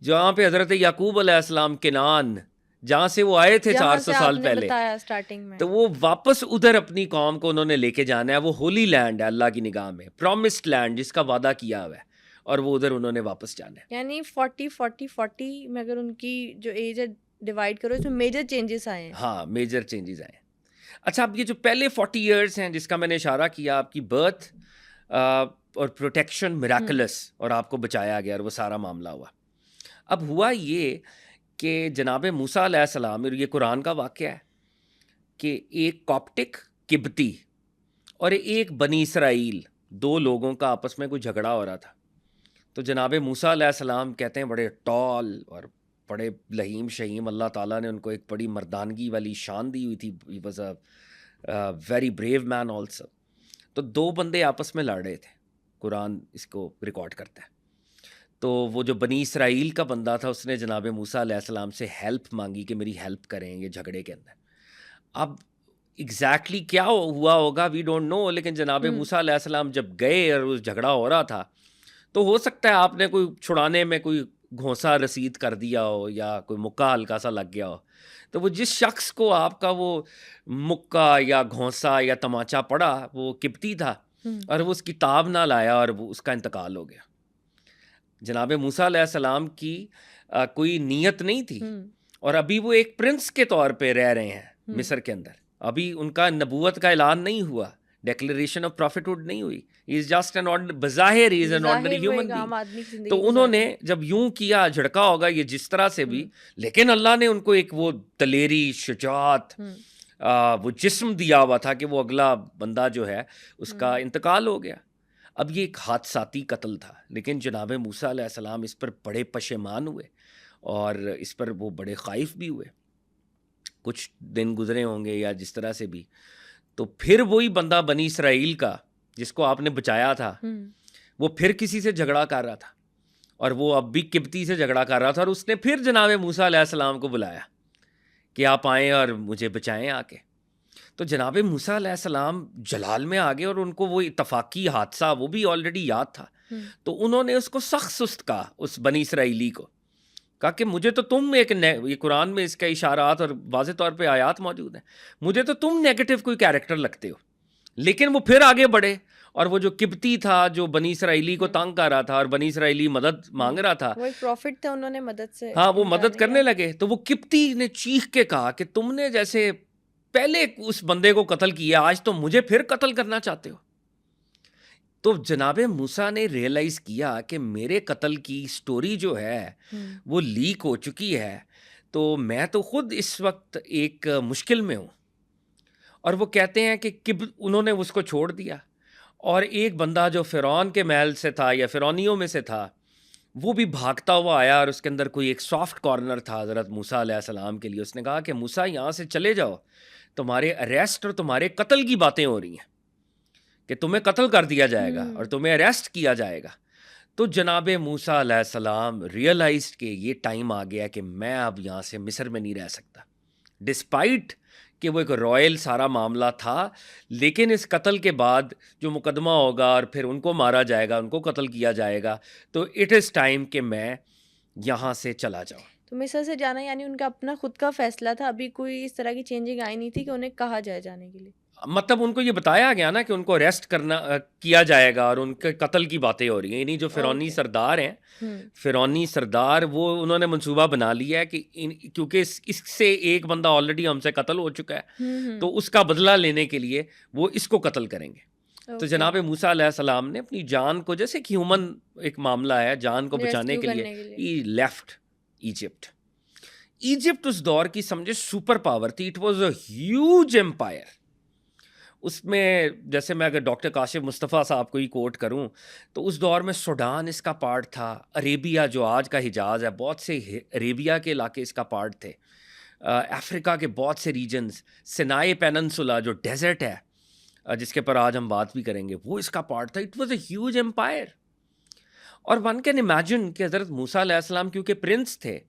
جہاں پہ حضرت یعقوب علیہ السلام کنعان، جہاں سے وہ آئے تھے 400 سال پہلے، تو وہ واپس ادھر اپنی قوم کو انہوں نے لے کے جانا ہے. وہ ہولی لینڈ ہے اللہ کی نگاہ میں، پرومسڈ لینڈ جس کا وعدہ کیا ہوا ہے، اور وہ ادھر انہوں نے واپس جانا ہے. یعنی 40 میں اگر ان کی جو ایج ہے ڈیوائڈ کرو، اس میں میجر چینجز آئے ہیں. ہاں، میجر چینجز آئے ہیں. اچھا، اب یہ جو پہلے 40 ایئرس ہیں جس کا میں نے اشارہ کیا، آپ کی برتھ اور پروٹیکشن میراکلس، اور آپ کو بچایا گیا اور وہ سارا معاملہ ہوا. اب ہوا یہ کہ جناب موسیٰ علیہ السلام، اور یہ قرآن کا واقعہ ہے کہ ایک کاپٹک قبطی اور ایک بنی اسرائیل، 2 لوگوں کا آپس میں کوئی جھگڑا ہو رہا تھا. تو جناب موسیٰ علیہ السلام کہتے ہیں بڑے ٹال اور بڑے لہیم شہیم، اللہ تعالیٰ نے ان کو ایک بڑی مردانگی والی شان دی ہوئی تھی. He was a very brave man also. تو 2 بندے آپس میں لڑ رہے تھے، قرآن اس کو ریکارڈ کرتا ہے. تو وہ جو بنی اسرائیل کا بندہ تھا، اس نے جناب موسیٰ علیہ السلام سے ہیلپ مانگی کہ میری ہیلپ کریں یہ جھگڑے کے اندر. اب ایگزیکٹلی کیا ہوا ہوگا وی ڈونٹ نو، لیکن جناب موسیٰ علیہ السلام جب گئے اور اس جھگڑا ہو رہا تھا، تو ہو سکتا ہے آپ نے کوئی چھڑانے میں کوئی گھونسا رسید کر دیا ہو یا کوئی مکہ ہلکا سا لگ گیا ہو. تو وہ جس شخص کو آپ کا وہ مکہ یا گھونسا یا تماچا پڑا، وہ قبطی تھا، اور وہ اس کی تاب نہ لایا اور وہ اس کا انتقال ہو گیا. جناب موسیٰ علیہ السلام کی کوئی نیت نہیں تھی، اور ابھی وہ ایک پرنس کے طور پہ رہ رہے ہیں مصر کے اندر. ابھی ان کا نبوت کا اعلان نہیں ہوا، ڈیکلیریشن آف پرافٹہڈ نہیں ہوئی. ہی از جسٹ بظاہر he is an ordinary human being. تو انہوں نے جب یوں کیا، جھڑکا ہوگا یہ جس طرح سے بھی، لیکن اللہ نے ان کو ایک وہ دلیری، شجاعت، وہ جسم دیا ہوا تھا کہ وہ اگلا بندہ جو ہے اس کا انتقال ہو گیا. اب یہ ایک حادثاتی قتل تھا، لیکن جناب موسیٰ علیہ السلام اس پر بڑے پشیمان ہوئے اور اس پر وہ بڑے خائف بھی ہوئے. کچھ دن گزرے ہوں گے یا جس طرح سے بھی، تو پھر وہی بندہ بنی اسرائیل کا جس کو آپ نے بچایا تھا، وہ پھر کسی سے جھگڑا کر رہا تھا، اور وہ اب بھی قبطی سے جھگڑا کر رہا تھا، اور اس نے پھر جناب موسیٰ علیہ السلام کو بلایا کہ آپ آئیں اور مجھے بچائیں آ کے. تو جناب موسیٰ علیہ السلام جلال میں آ گئے اور ان کو وہ اتفاقی حادثہ وہ بھی آلریڈی یاد تھا. تو انہوں نے اس کو سخت سست کہا, اس بنی اسرائیلی کو کہا کہ مجھے تو تم یہ قرآن میں اس کے اشارات اور واضح طور پہ آیات موجود ہیں, مجھے تو تم نیگیٹو کوئی کیریکٹر لگتے ہو. لیکن وہ پھر آگے بڑھے اور وہ جو قبطی تھا جو بنی اسرائیلی کو تنگ کر رہا تھا اور بنی اسرائیلی مدد مانگ رہا تھا, وہ پروفٹ تھے, انہوں نے مدد سے ہاں وہ مدد کرنے لگے. تو وہ قبطی نے چیخ کے کہا کہ تم نے جیسے پہلے اس بندے کو قتل کیا, آج تو مجھے پھر قتل کرنا چاہتے ہو. تو جناب موسیٰ نے ریئلائز کیا کہ میرے قتل کی سٹوری جو ہے وہ لیک ہو چکی ہے, تو میں تو خود اس وقت ایک مشکل میں ہوں. اور وہ کہتے ہیں کہ انہوں نے اس کو چھوڑ دیا, اور ایک بندہ جو فرعون کے محل سے تھا یا فرعونیوں میں سے تھا وہ بھی بھاگتا ہوا آیا, اور اس کے اندر کوئی ایک سافٹ کارنر تھا حضرت موسیٰ علیہ السلام کے لیے. اس نے کہا کہ موسیٰ یہاں سے چلے جاؤ, تمہارے اریسٹ اور تمہارے قتل کی باتیں ہو رہی ہیں کہ تمہیں قتل کر دیا جائے گا اور تمہیں اریسٹ کیا جائے گا. تو جناب موسیٰ علیہ السلام ریئلائزڈ کہ یہ ٹائم آ گیا کہ میں اب یہاں سے مصر میں نہیں رہ سکتا. ڈسپائٹ کہ وہ ایک رائل سارا معاملہ تھا, لیکن اس قتل کے بعد جو مقدمہ ہوگا اور پھر ان کو مارا جائے گا, ان کو قتل کیا جائے گا, تو اٹ از ٹائم کہ میں یہاں سے چلا جاؤں. تو مصر سے جانا یعنی ان کا اپنا خود کا فیصلہ تھا, ابھی کوئی اس طرح کی چینجنگ آئی نہیں تھی کہ انہیں کہا جائے جانے کے لیے. مطلب ان کو یہ بتایا گیا نا کہ ان کو اریسٹ کیا جائے گا اور ان کے قتل کی باتیں ہو رہی ہیں. یعنی جو فرعونی سردار ہیں, فرعونی سردار, وہ انہوں نے منصوبہ بنا لیا ہے کہ کیونکہ اس سے ایک بندہ آلریڈی ہم سے قتل ہو چکا ہے, تو اس کا بدلہ لینے کے لیے وہ اس کو قتل کریں گے. تو جناب موسیٰ علیہ السلام نے اپنی جان کو, جیسے کہ ہیومن ایک معاملہ ہے, جان کو بچانے کے لیے ہی لیفٹ ایجپٹ. ایجپٹ اس دور کی سمجھے سپر پاور تھی. It was a huge empire. اس میں جیسے میں اگر ڈاکٹر کاشف مصطفیٰ صاحب کو ہی کوٹ کروں تو اس دور میں سوڈان اس کا پارٹ تھا, عربیہ جو آج کا حجاز ہے, بہت سے عربیہ کے علاقے اس کا پارٹ تھے, افریقہ کے بہت سے ریجنز, سینائی پیننسولا جو ڈیزرٹ ہے جس کے پر آج ہم بات بھی کریں گے, وہ اس کا پارٹ تھا. It was a huge empire. اور ون کین امیجن کہ حضرت موسیٰ علیہ السلام کیونکہ پرنس تھے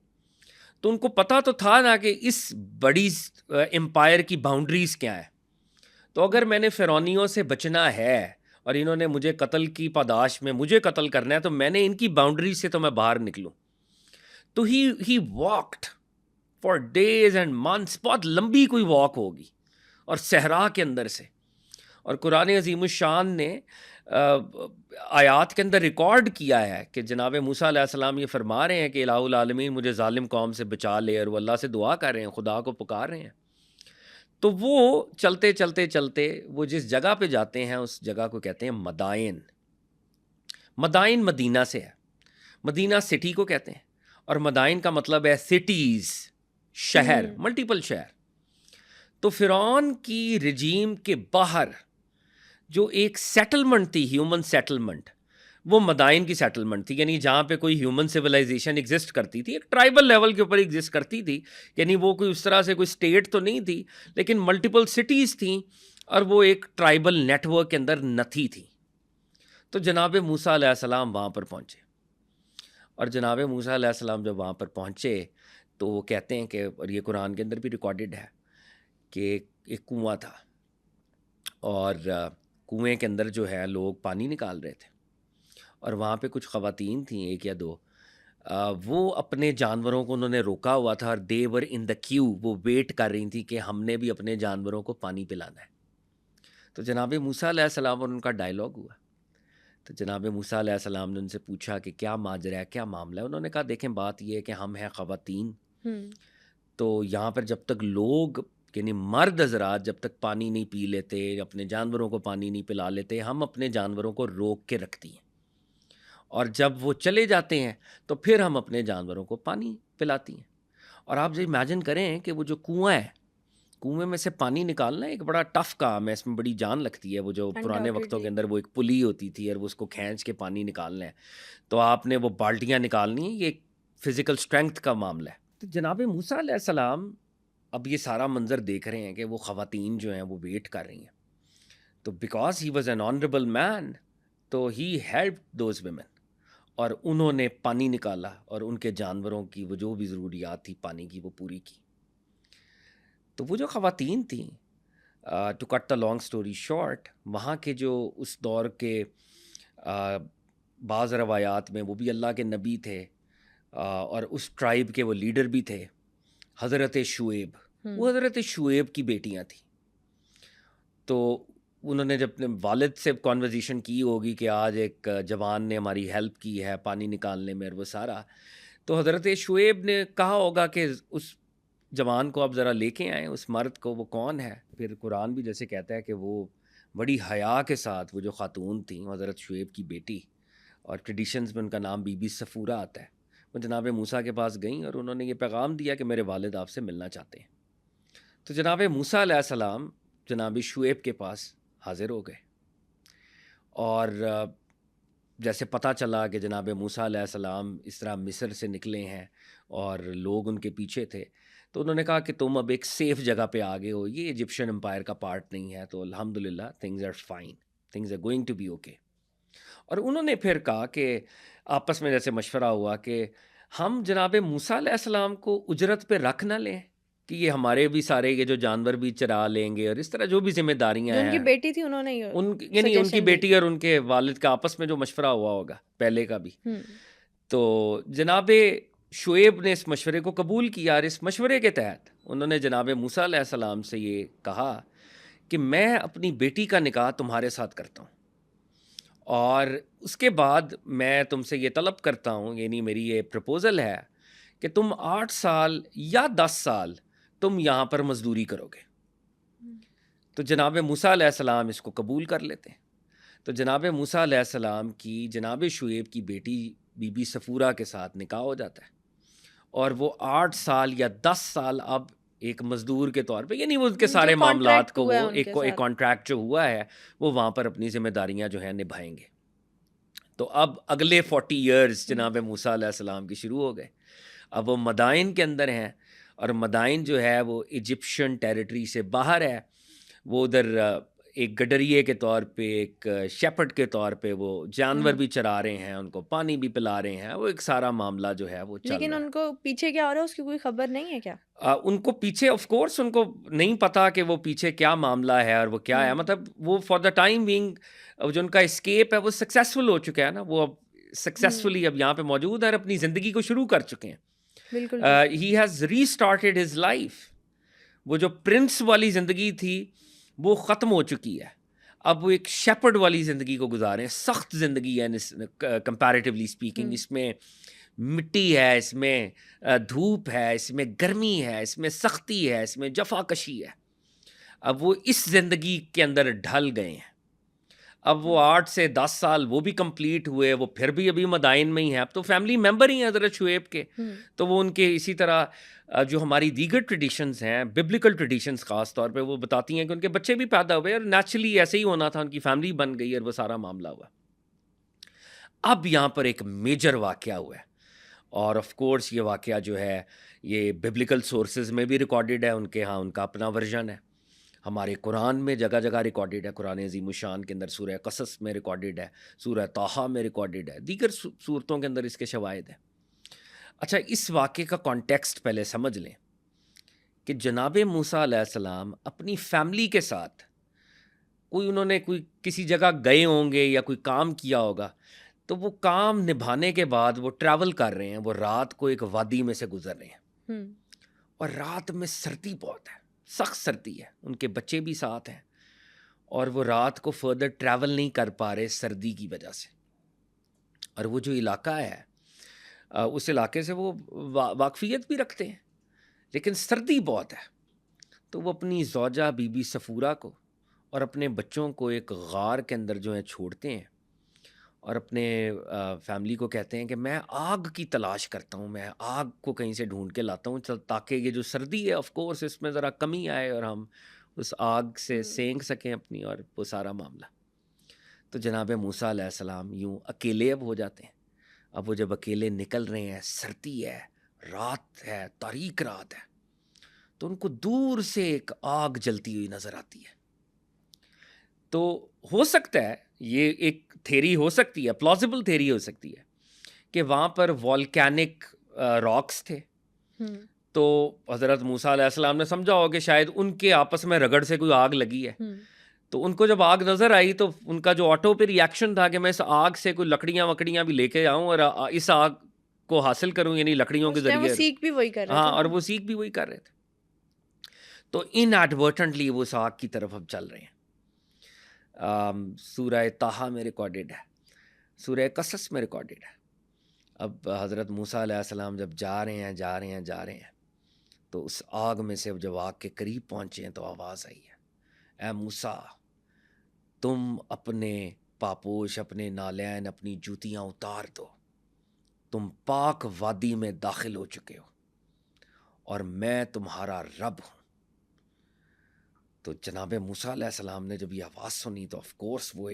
تو ان کو پتہ تو تھا نا کہ اس بڑی امپائر کی باؤنڈریز کیا ہیں. تو اگر میں نے فرعونیوں سے بچنا ہے اور انہوں نے مجھے قتل کی پاداش میں مجھے قتل کرنا ہے, تو میں نے ان کی باؤنڈری سے تو میں باہر نکلوں. تو he walked for days and months, بہت لمبی کوئی واک ہوگی, اور صحرا کے اندر سے. اور قرآن عظیم الشان نے آیات کے اندر ریکارڈ کیا ہے کہ جناب موسیٰ علیہ السلام یہ فرما رہے ہیں کہ الہ العالمین مجھے ظالم قوم سے بچا لے, اور وہ اللہ سے دعا کر رہے ہیں, خدا کو پکار رہے ہیں. تو وہ چلتے چلتے چلتے وہ جس جگہ پہ جاتے ہیں اس جگہ کو کہتے ہیں مدائن. مدائن مدینہ سے ہے, مدینہ سٹی کو کہتے ہیں, اور مدائن کا مطلب ہے سٹیز, شہر, ملٹیپل شہر. تو فرعون کی رجیم کے باہر جو ایک سیٹلمنٹ تھی, ہیومن سیٹلمنٹ, وہ مدائن کی سیٹلمنٹ تھی. یعنی جہاں پہ کوئی ہیومن سویلائزیشن ایگزسٹ کرتی تھی, ایک ٹرائبل لیول کے اوپر ایگزسٹ کرتی تھی. یعنی وہ کوئی اس طرح سے کوئی اسٹیٹ تو نہیں تھی, لیکن ملٹیپل سٹیز تھیں, اور وہ ایک ٹرائبل نیٹ ورک کے اندر نتھی تھی. تو جناب موسیٰ علیہ السلام وہاں پر پہنچے, اور جناب موسیٰ علیہ السلام جب وہاں پر پہنچے تو وہ کہتے ہیں کہ, اور یہ قرآن کے اندر بھی ریکارڈڈ ہے, کہ ایک کنواں تھا, اور کنویں کے اندر جو ہے لوگ پانی نکال رہے تھے, اور وہاں پہ کچھ خواتین تھیں, ایک یا دو, وہ اپنے جانوروں کو انہوں نے روکا ہوا تھا, اور دے ور ان دا کیو, وہ ویٹ کر رہی تھیں کہ ہم نے بھی اپنے جانوروں کو پانی پلانا ہے. تو جناب موسیٰ علیہ السلام اور ان کا ڈائلاگ ہوا. تو جناب موسیٰ علیہ السلام نے ان سے پوچھا کہ کیا ماجرا ہے, کیا معاملہ ہے. انہوں نے کہا دیکھیں بات یہ ہے کہ ہم ہیں خواتین, تو یہاں پر جب تک لوگ یعنی مرد حضرات جب تک پانی نہیں پی لیتے, اپنے جانوروں کو پانی نہیں پلا لیتے, ہم اپنے جانوروں کو روک کے رکھتی ہیں, اور جب وہ چلے جاتے ہیں تو پھر ہم اپنے جانوروں کو پانی پلاتی ہیں. اور آپ جو امیجن کریں کہ وہ جو کنواں ہے, کنویں میں سے پانی نکالنا ایک بڑا ٹف کام ہے, اس میں بڑی جان لگتی ہے. وہ جو پرانے وقتوں کے اندر وہ ایک پلی ہوتی تھی, اور وہ اس کو کھینچ کے پانی نکالنا ہے, تو آپ نے وہ بالٹیاں نکالنی ہیں, یہ فزیکل اسٹرینتھ کا معاملہ ہے. تو جناب موسیٰ علیہ السلام اب یہ سارا منظر دیکھ رہے ہیں کہ وہ خواتین جو ہیں وہ ویٹ کر رہی ہیں. تو because he was an honourable man, تو ہی ہیلپ دوز ویمن, اور انہوں نے پانی نکالا, اور ان کے جانوروں کی وہ جو بھی ضروریات تھی پانی کی وہ پوری کی. تو وہ جو خواتین تھیں to cut the long story short, وہاں کے جو اس دور کے بعض روایات میں وہ بھی اللہ کے نبی تھے اور اس ٹرائب کے وہ لیڈر بھی تھے، حضرت شعیب. وہ حضرت شعیب کی بیٹیاں تھیں. تو انہوں نے جب اپنے والد سے کانورزیشن کی ہوگی کہ آج ایک جوان نے ہماری ہیلپ کی ہے پانی نکالنے میں اور وہ سارا، تو حضرت شعیب نے کہا ہوگا کہ اس جوان کو آپ ذرا لے کے آئیں، اس مرد کو، وہ کون ہے. پھر قرآن بھی جیسے کہتا ہے کہ وہ بڑی حیا کے ساتھ وہ جو خاتون تھیں حضرت شعیب کی بیٹی، اور ٹریڈیشنز میں ان کا نام بی بی صفورہ آتا ہے، وہ جناب موسیٰ کے پاس گئیں اور انہوں نے یہ پیغام دیا کہ میرے والد آپ سے ملنا چاہتے ہیں. تو جناب موسیٰ علیہ السلام جناب شعیب کے پاس حاضر ہو گئے، اور جیسے پتہ چلا کہ جناب موسیٰ علیہ السلام اس طرح مصر سے نکلے ہیں اور لوگ ان کے پیچھے تھے، تو انہوں نے کہا کہ تم اب ایک سیف جگہ پہ آگے ہو، یہ ایجپشن امپائر کا پارٹ نہیں ہے، تو الحمدللہ things are fine, things are going to be okay. اور انہوں نے پھر کہا کہ آپس میں جیسے مشورہ ہوا کہ ہم جناب موسیٰ علیہ السلام کو اجرت پہ رکھ نہ لیں کہ یہ ہمارے بھی سارے یہ جو جانور بھی چرا لیں گے، اور اس طرح جو بھی ذمہ داریاں جو ان کی ہیں بیٹی تھی انہوں نے یعنی ان کی بیٹی اور ان کے والد کا آپس میں جو مشورہ ہوا ہوگا پہلے کا بھی. تو جناب شعیب نے اس مشورے کو قبول کیا، اور اس مشورے کے تحت انہوں نے جناب موسیٰ علیہ السلام سے یہ کہا کہ میں اپنی بیٹی کا نکاح تمہارے ساتھ کرتا ہوں، اور اس کے بعد میں تم سے یہ طلب کرتا ہوں، یعنی میری یہ پرپوزل ہے کہ تم 8 سال یا 10 سال تم یہاں پر مزدوری کرو گے. تو جناب موسیٰ علیہ السلام اس کو قبول کر لیتے ہیں. تو جناب موسیٰ علیہ السلام کی جناب شعیب کی بیٹی بی بی صفورہ کے ساتھ نکاح ہو جاتا ہے، اور وہ 8 سال یا 10 سال اب ایک مزدور کے طور پہ، یعنی وہ ان کے سارے معاملات کو وہ ایک کانٹریکٹ جو ہوا ہے وہ وہاں پر اپنی ذمہ داریاں جو ہیں نبھائیں گے. تو اب اگلے 40 ایئرز جناب موسیٰ علیہ السلام کی شروع ہو گئے. اب وہ مدائن کے اندر ہیں، اور مدائن جو ہے وہ ایجپشن ٹیریٹری سے باہر ہے. وہ ادھر ایک گڈریے کے طور پہ، ایک شیپرڈ کے طور پہ وہ جانور بھی چرا رہے ہیں، ان کو پانی بھی پلا رہے ہیں، وہ ایک سارا معاملہ جو ہے وہ چل رہا ہے. لیکن ان کو پیچھے کیا ہو رہا ہے اس کی کوئی خبر نہیں ہے کیا؟ ان کو پیچھے آف کورس ان کو نہیں پتا کہ وہ پیچھے کیا معاملہ ہے اور وہ کیا ہے. مطلب وہ فار دا ٹائم بینگ جو ان کا اسکیپ ہے وہ سکسیسفل ہو چکا ہے نا، وہ اب سکسیسفلی اب یہاں پہ موجود ہے اور اپنی زندگی کو شروع کر چکے ہیں. بالکل he has restarted his life. وہ جو پرنس والی زندگی تھی وہ ختم ہو چکی ہے، اب وہ ایک شیپرڈ والی زندگی کو گزارے ہیں. سخت زندگی ہے کمپیریٹیولی اسپیکنگ. اس میں مٹی ہے، اس میں دھوپ ہے، اس میں گرمی ہے، اس میں سختی ہے، اس میں جفا کشی ہے. اب وہ اس زندگی کے اندر ڈھل گئے ہیں. اب وہ 8 سے 10 سال وہ بھی کمپلیٹ ہوئے، وہ پھر بھی ابھی مدائن میں ہی ہیں. اب تو فیملی ممبر ہی ہیں حضرت شعیب کے. تو وہ ان کے اسی طرح جو ہماری دیگر ٹریڈیشنز ہیں، ببلیکل ٹریڈیشنز خاص طور پہ، وہ بتاتی ہیں کہ ان کے بچے بھی پیدا ہوئے اور نیچرلی ایسے ہی ہونا تھا، ان کی فیملی بن گئی اور وہ سارا معاملہ ہوا. اب یہاں پر ایک میجر واقعہ ہوا ہے، اور آف کورس یہ واقعہ جو ہے یہ ببلیکل سورسز میں بھی ریکارڈڈ ہے. ان کے ہاں ان کا اپنا ورژن ہے، ہمارے قرآن میں جگہ جگہ ریکارڈڈ ہے. قرآن عظیم الشان کے اندر سورہ قصص میں ریکارڈڈ ہے، سورہ طٰہٰ میں ریکارڈڈ ہے، دیگر صورتوں کے اندر اس کے شواہد ہیں. اچھا، اس واقعے کا کانٹیکسٹ پہلے سمجھ لیں کہ جناب موسیٰ علیہ السلام اپنی فیملی کے ساتھ انہوں نے کوئی کسی جگہ گئے ہوں گے یا کوئی کام کیا ہوگا، تو وہ کام نبھانے کے بعد وہ ٹریول کر رہے ہیں. وہ رات کو ایک وادی میں سے گزر رہے ہیں، اور رات میں سردی بہت ہے، سخت سردی ہے. ان کے بچے بھی ساتھ ہیں، اور وہ رات کو فردر ٹریول نہیں کر پا رہے سردی کی وجہ سے. اور وہ جو علاقہ ہے اس علاقے سے وہ واقفیت بھی رکھتے ہیں، لیکن سردی بہت ہے. تو وہ اپنی زوجہ بی بی صفورہ کو اور اپنے بچوں کو ایک غار کے اندر جو ہے چھوڑتے ہیں، اور اپنے فیملی کو کہتے ہیں کہ میں آگ کی تلاش کرتا ہوں، میں آگ کو کہیں سے ڈھونڈ کے لاتا ہوں تاکہ یہ جو سردی ہے آف کورس اس میں ذرا کمی آئے اور ہم اس آگ سے سینک سکیں اپنی، اور وہ سارا معاملہ. تو جناب موسیٰ علیہ السلام یوں اکیلے اب ہو جاتے ہیں. اب وہ جب اکیلے نکل رہے ہیں، سردی ہے، رات ہے، تاریک رات ہے، تو ان کو دور سے ایک آگ جلتی ہوئی نظر آتی ہے. تو ہو سکتا ہے یہ ایک تھیری ہو سکتی ہے، پلازیبل تھیری ہو سکتی ہے کہ وہاں پر والکینک راکس تھے. تو حضرت موسیٰ علیہ السلام نے سمجھا ہو کہ شاید ان کے آپس میں رگڑ سے کوئی آگ لگی ہے. تو ان کو جب آگ نظر آئی تو ان کا جو آٹو پہ ریئیکشن تھا کہ میں اس آگ سے کوئی لکڑیاں وکڑیاں بھی لے کے آؤں اور اس آگ کو حاصل کروں، یعنی لکڑیوں کے ذریعے. سیکھ بھی وہی کر رہے تھے. ہاں، اور وہ سیکھ بھی وہی کر رہے تھے. تو ان ایڈورٹنٹلی وہ اس آگ کی طرف اب چل رہے ہیں. سورہ طٰہٰ میں ریکارڈڈ ہے، سورہ قصص میں ریکارڈڈ ہے. اب حضرت موسیٰ علیہ السلام جب جا رہے ہیں تو اس آگ میں سے جب آگ کے قریب پہنچے ہیں تو آواز آئی ہے، اے موسیٰ تم اپنے پاپوش، اپنے نالین، اپنی جوتیاں اتار دو، تم پاک وادی میں داخل ہو چکے ہو اور میں تمہارا رب ہوں. تو جناب موسیٰ علیہ السلام نے جب یہ آواز سنی تو آف کورس وہ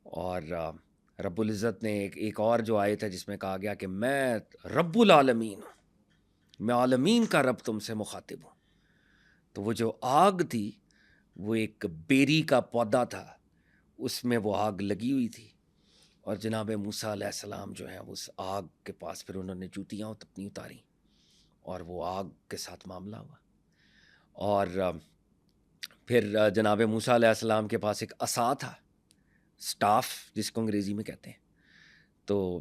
اور رب العزت نے ایک اور جو آیت ہے جس میں کہا گیا کہ میں رب العالمین ہوں، میں عالمین کا رب تم سے مخاطب ہوں. تو وہ جو آگ تھی وہ ایک بیری کا پودا تھا، اس میں وہ آگ لگی ہوئی تھی اور جناب موسیٰ علیہ السلام جو ہیں اس آگ کے پاس پھر انہوں نے جوتیاں اپنی اتاری اور وہ آگ کے ساتھ معاملہ ہوا. اور پھر جناب موسیٰ علیہ السلام کے پاس ایک عصا تھا، سٹاف جس کو انگریزی میں کہتے ہیں. تو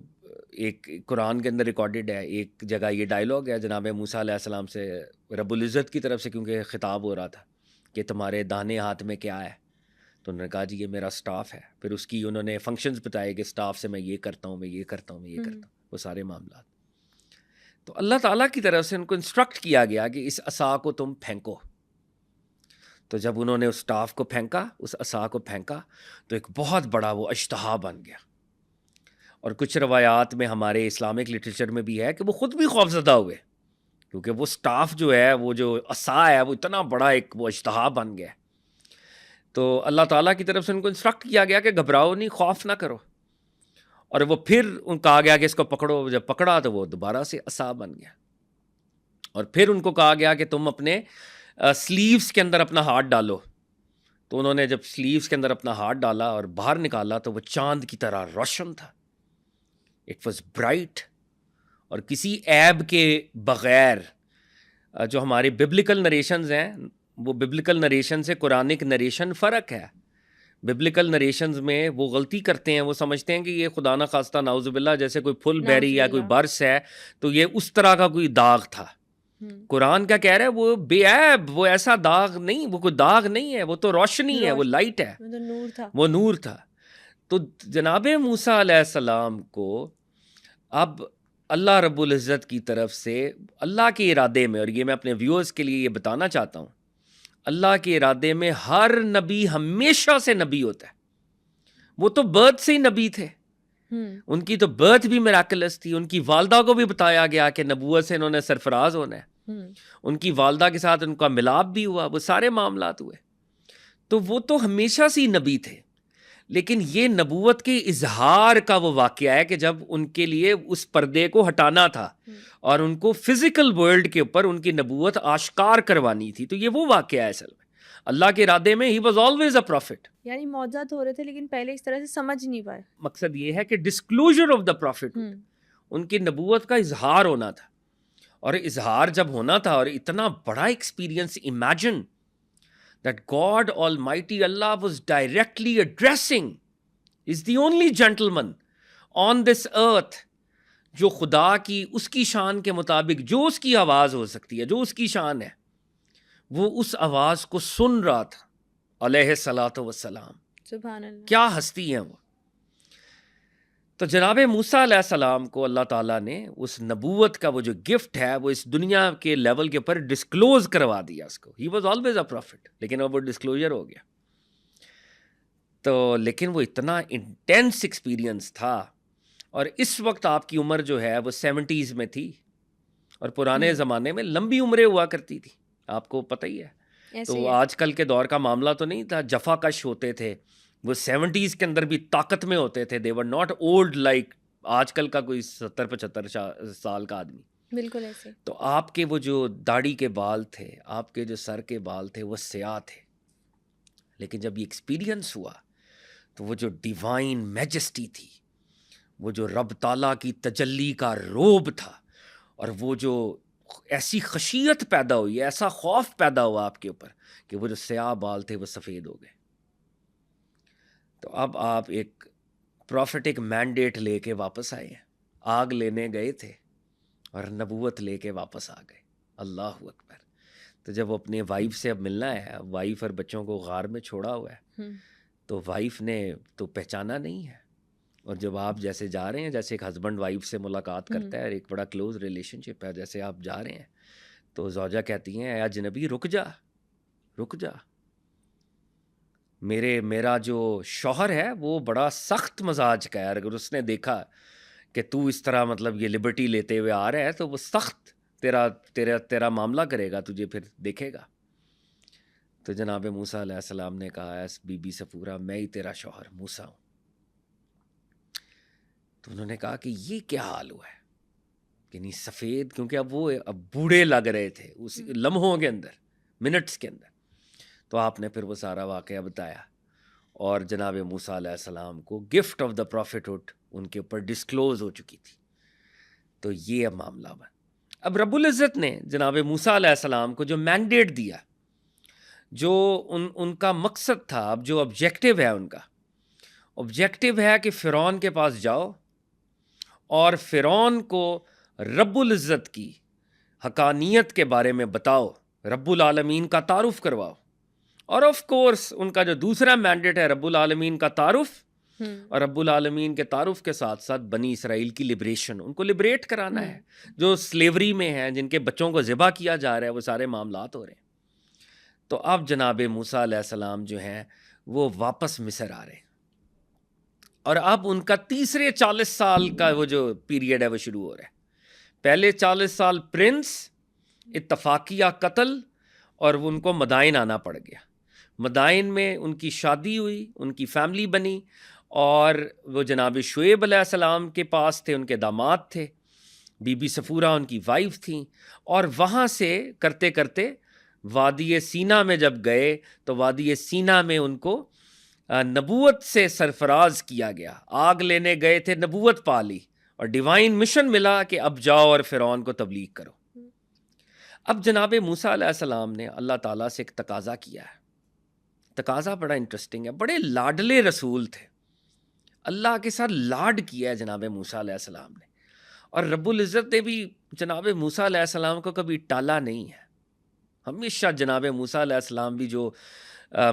ایک قرآن کے اندر ریکارڈڈ ہے، ایک جگہ یہ ڈائلاگ ہے جناب موسیٰ علیہ السلام سے رب العزت کی طرف سے، کیونکہ خطاب ہو رہا تھا کہ تمہارے دانے ہاتھ میں کیا ہے. تو انہوں نے کہا جی یہ میرا سٹاف ہے. پھر اس کی انہوں نے فنکشنز بتائے کہ سٹاف سے میں یہ کرتا ہوں، میں یہ کرتا ہوں، میں یہ کرتا ہوں، وہ سارے معاملات. تو اللہ تعالیٰ کی طرف سے ان کو انسٹرکٹ کیا گیا کہ اس عصا کو تم پھینکو. تو جب انہوں نے اس سٹاف کو پھینکا، اس عصا کو پھینکا، تو ایک بہت بڑا وہ اژدہا بن گیا. اور کچھ روایات میں ہمارے اسلامک لٹریچر میں بھی ہے کہ وہ خود بھی خوفزدہ ہوئے، کیونکہ وہ سٹاف جو ہے، وہ جو عصا ہے، وہ اتنا بڑا ایک وہ اژدہا بن گیا. تو اللہ تعالیٰ کی طرف سے ان کو انسٹرکٹ کیا گیا کہ گھبراؤ نہیں، خوف نہ کرو. اور وہ پھر ان کہا گیا کہ اس کو پکڑو. جب پکڑا تو وہ دوبارہ سے عصا بن گیا. اور پھر ان کو کہا گیا کہ تم اپنے سلیوز کے اندر اپنا ہاتھ ڈالو. تو انہوں نے جب سلیوز کے اندر اپنا ہاتھ ڈالا اور باہر نکالا تو وہ چاند کی طرح روشن تھا. It was bright. اور کسی عیب کے بغیر، جو ہمارے ببلیکل نریشنز ہیں، وہ ببلیکل نریشن سے قرآنک نریشن فرق ہے. ببلیکل نریشنز میں وہ غلطی کرتے ہیں، وہ سمجھتے ہیں کہ یہ خدا نہ خواستہ نعوذ باللہ جیسے کوئی پھل بیری یا کوئی برس ہے تو یہ اس طرح کا کوئی داغ تھا. قرآن کیا کہہ رہا ہے؟ وہ بے عیب، وہ ایسا داغ نہیں، وہ کوئی داغ نہیں ہے، وہ تو روشنی ہے، وہ لائٹ ہے، وہ نور تھا. تو جناب موسیٰ علیہ السلام کو اب اللہ رب العزت کی طرف سے اللہ کے ارادے میں، اور یہ میں اپنے ویورز کے لیے یہ بتانا چاہتا ہوں، اللہ کے ارادے میں ہر نبی ہمیشہ سے نبی ہوتا ہے. وہ تو برتھ سے ہی نبی تھے، ان کی تو برتھ بھی میراکلس تھی. ان کی والدہ کو بھی بتایا گیا کہ نبوت سے انہوں نے سرفراز ہونا ہے. ان کی والدہ کے ساتھ ان کا ملاپ بھی ہوا، وہ سارے معاملات ہوئے. تو وہ تو ہمیشہ سے ہی نبی تھے. لیکن یہ نبوت کے اظہار کا وہ واقعہ ہے کہ جب ان کے لیے اس پردے کو ہٹانا تھا اور ان کو فزیکل ورلڈ کے اوپر ان کی نبوت آشکار کروانی تھی. تو یہ وہ واقعہ ہے اصل میں اللہ کے ارادے میں. He was always a prophet. یعنی معجزات ہو رہے تھے لیکن پہلے اس طرح سے سمجھ نہیں پائے. مقصد یہ ہے کہ ڈسکلوجر آف دا پروفٹ، ان کی نبوت کا اظہار ہونا تھا. اور اظہار جب ہونا تھا اور اتنا بڑا experience, imagine that God Almighty Allah was directly addressing, is the only gentleman on this earth جو خدا کی اس کی شان کے مطابق جو اس کی آواز ہو سکتی ہے، جو اس کی شان ہے، وہ اس آواز کو سن رہا تھا علیہ الصلاۃ والسلام. سبحان اللہ، کیا ہستی ہیں وہ. تو جناب موسیٰ علیہ السلام کو اللہ تعالیٰ نے اس نبوت کا وہ جو گفٹ ہے وہ اس دنیا کے لیول کے اوپر ڈسکلوز کروا دیا اس کو. He was always a prophet, لیکن اب وہ ڈسکلوجر ہو گیا. تو لیکن وہ اتنا انٹینس ایکسپیرینس تھا. اور اس وقت آپ کی عمر جو ہے وہ 70s میں تھی، اور پرانے زمانے میں لمبی عمریں ہوا کرتی تھی، آپ کو پتہ ہی ہے. تو آج کل کے دور کا معاملہ تو نہیں تھا، جفا کش ہوتے تھے. وہ 70s کے اندر بھی طاقت میں ہوتے تھے. they were not old like آج کل کا کوئی 70-75 سال کا آدمی. بالکل ایسے. تو آپ کے وہ جو داڑھی کے بال تھے، آپ کے جو سر کے بال تھے، وہ سیاہ تھے. لیکن جب یہ ایکسپیرینس ہوا تو وہ جو ڈیوائن میجسٹی تھی، وہ جو رب تعالیٰ کی تجلی کا روب تھا، اور وہ جو ایسی خشیت پیدا ہوئی, ایسا خوف پیدا ہوا آپ کے اوپر کہ وہ جو سیاہ بال تھے وہ سفید ہو گئے. تو اب آپ ایک پروفیٹک مینڈیٹ لے کے واپس آئے ہیں. آگ لینے گئے تھے اور نبوت لے کے واپس آ گئے. اللہ اکبر. تو جب وہ اپنے وائف سے اب ملنا ہے, وائف اور بچوں کو غار میں چھوڑا ہوا ہے, تو وائف نے تو پہچانا نہیں ہے. اور جب آپ جیسے جا رہے ہیں, جیسے ایک ہسبینڈ وائف سے ملاقات کرتا ہے اور ایک بڑا کلوز ریلیشن شپ ہے, جیسے آپ جا رہے ہیں تو زوجہ کہتی ہیں, اے اجنبی رک جا, رک جا. میرا جو شوہر ہے وہ بڑا سخت مزاج کا ہے, اگر اس نے دیکھا کہ تو اس طرح مطلب یہ لبرٹی لیتے ہوئے آ رہا ہے تو وہ سخت تیرا معاملہ کرے گا, تجھے پھر دیکھے گا. تو جناب موسیٰ علیہ السلام نے کہا, ایس بی بی صفورہ, میں ہی تیرا شوہر موسیٰ ہوں. تو انہوں نے کہا کہ یہ کیا حال ہوا ہے, یعنی سفید, کیونکہ اب بوڑھے لگ رہے تھے اس لمحوں کے اندر, منٹس کے اندر. تو آپ نے پھر وہ سارا واقعہ بتایا اور جناب موسیٰ علیہ السلام کو گفٹ آف دا پروفیٹہڈ ان کے اوپر ڈسکلوز ہو چکی تھی. تو یہ اب معاملہ ہوا. اب رب العزت نے جناب موسیٰ علیہ السلام کو جو مینڈیٹ دیا, جو ان کا مقصد تھا, اب جو آبجیکٹو ہے ان کا آبجیکٹو ہے کہ فرعون کے پاس جاؤ اور فرعون کو رب العزت کی حقانیت کے بارے میں بتاؤ, رب العالمین کا تعارف کرواؤ. اور آف کورس ان کا جو دوسرا مینڈیٹ ہے رب العالمین کا تعارف, اور رب العالمین کے تعارف کے ساتھ ساتھ بنی اسرائیل کی لبریشن, ان کو لبریٹ کرانا ہے. جو سلیوری میں ہیں, جن کے بچوں کو ذبح کیا جا رہا ہے, وہ سارے معاملات ہو رہے ہیں. تو اب جناب موسیٰ علیہ السلام جو ہیں وہ واپس مصر آ رہے ہیں, اور اب ان کا تیسرے 40 سال کا وہ جو پیریڈ ہے وہ شروع ہو رہا ہے. پہلے 40 سال پرنس, اتفاقیہ قتل, اور ان کو مدائن آنا پڑ گیا. مدائن میں ان کی شادی ہوئی, ان کی فیملی بنی, اور وہ جناب شعیب علیہ السلام کے پاس تھے, ان کے داماد تھے, بی بی صفورہ ان کی وائف تھیں. اور وہاں سے کرتے کرتے وادی سینا میں جب گئے تو وادی سینا میں ان کو نبوت سے سرفراز کیا گیا. آگ لینے گئے تھے, نبوت پا لی اور ڈیوائن مشن ملا کہ اب جاؤ اور فرعون کو تبلیغ کرو. اب جناب موسیٰ علیہ السلام نے اللہ تعالیٰ سے ایک تقاضا کیا ہے. تقاضا بڑا انٹرسٹنگ ہے. بڑے لاڈلے رسول تھے, اللہ کے ساتھ لاڈ کیا ہے جناب موسیٰ علیہ السلام نے, اور رب العزت نے بھی جناب موسیٰ علیہ السلام کو کبھی ٹالا نہیں ہے. ہمیشہ جناب موسیٰ علیہ السلام بھی جو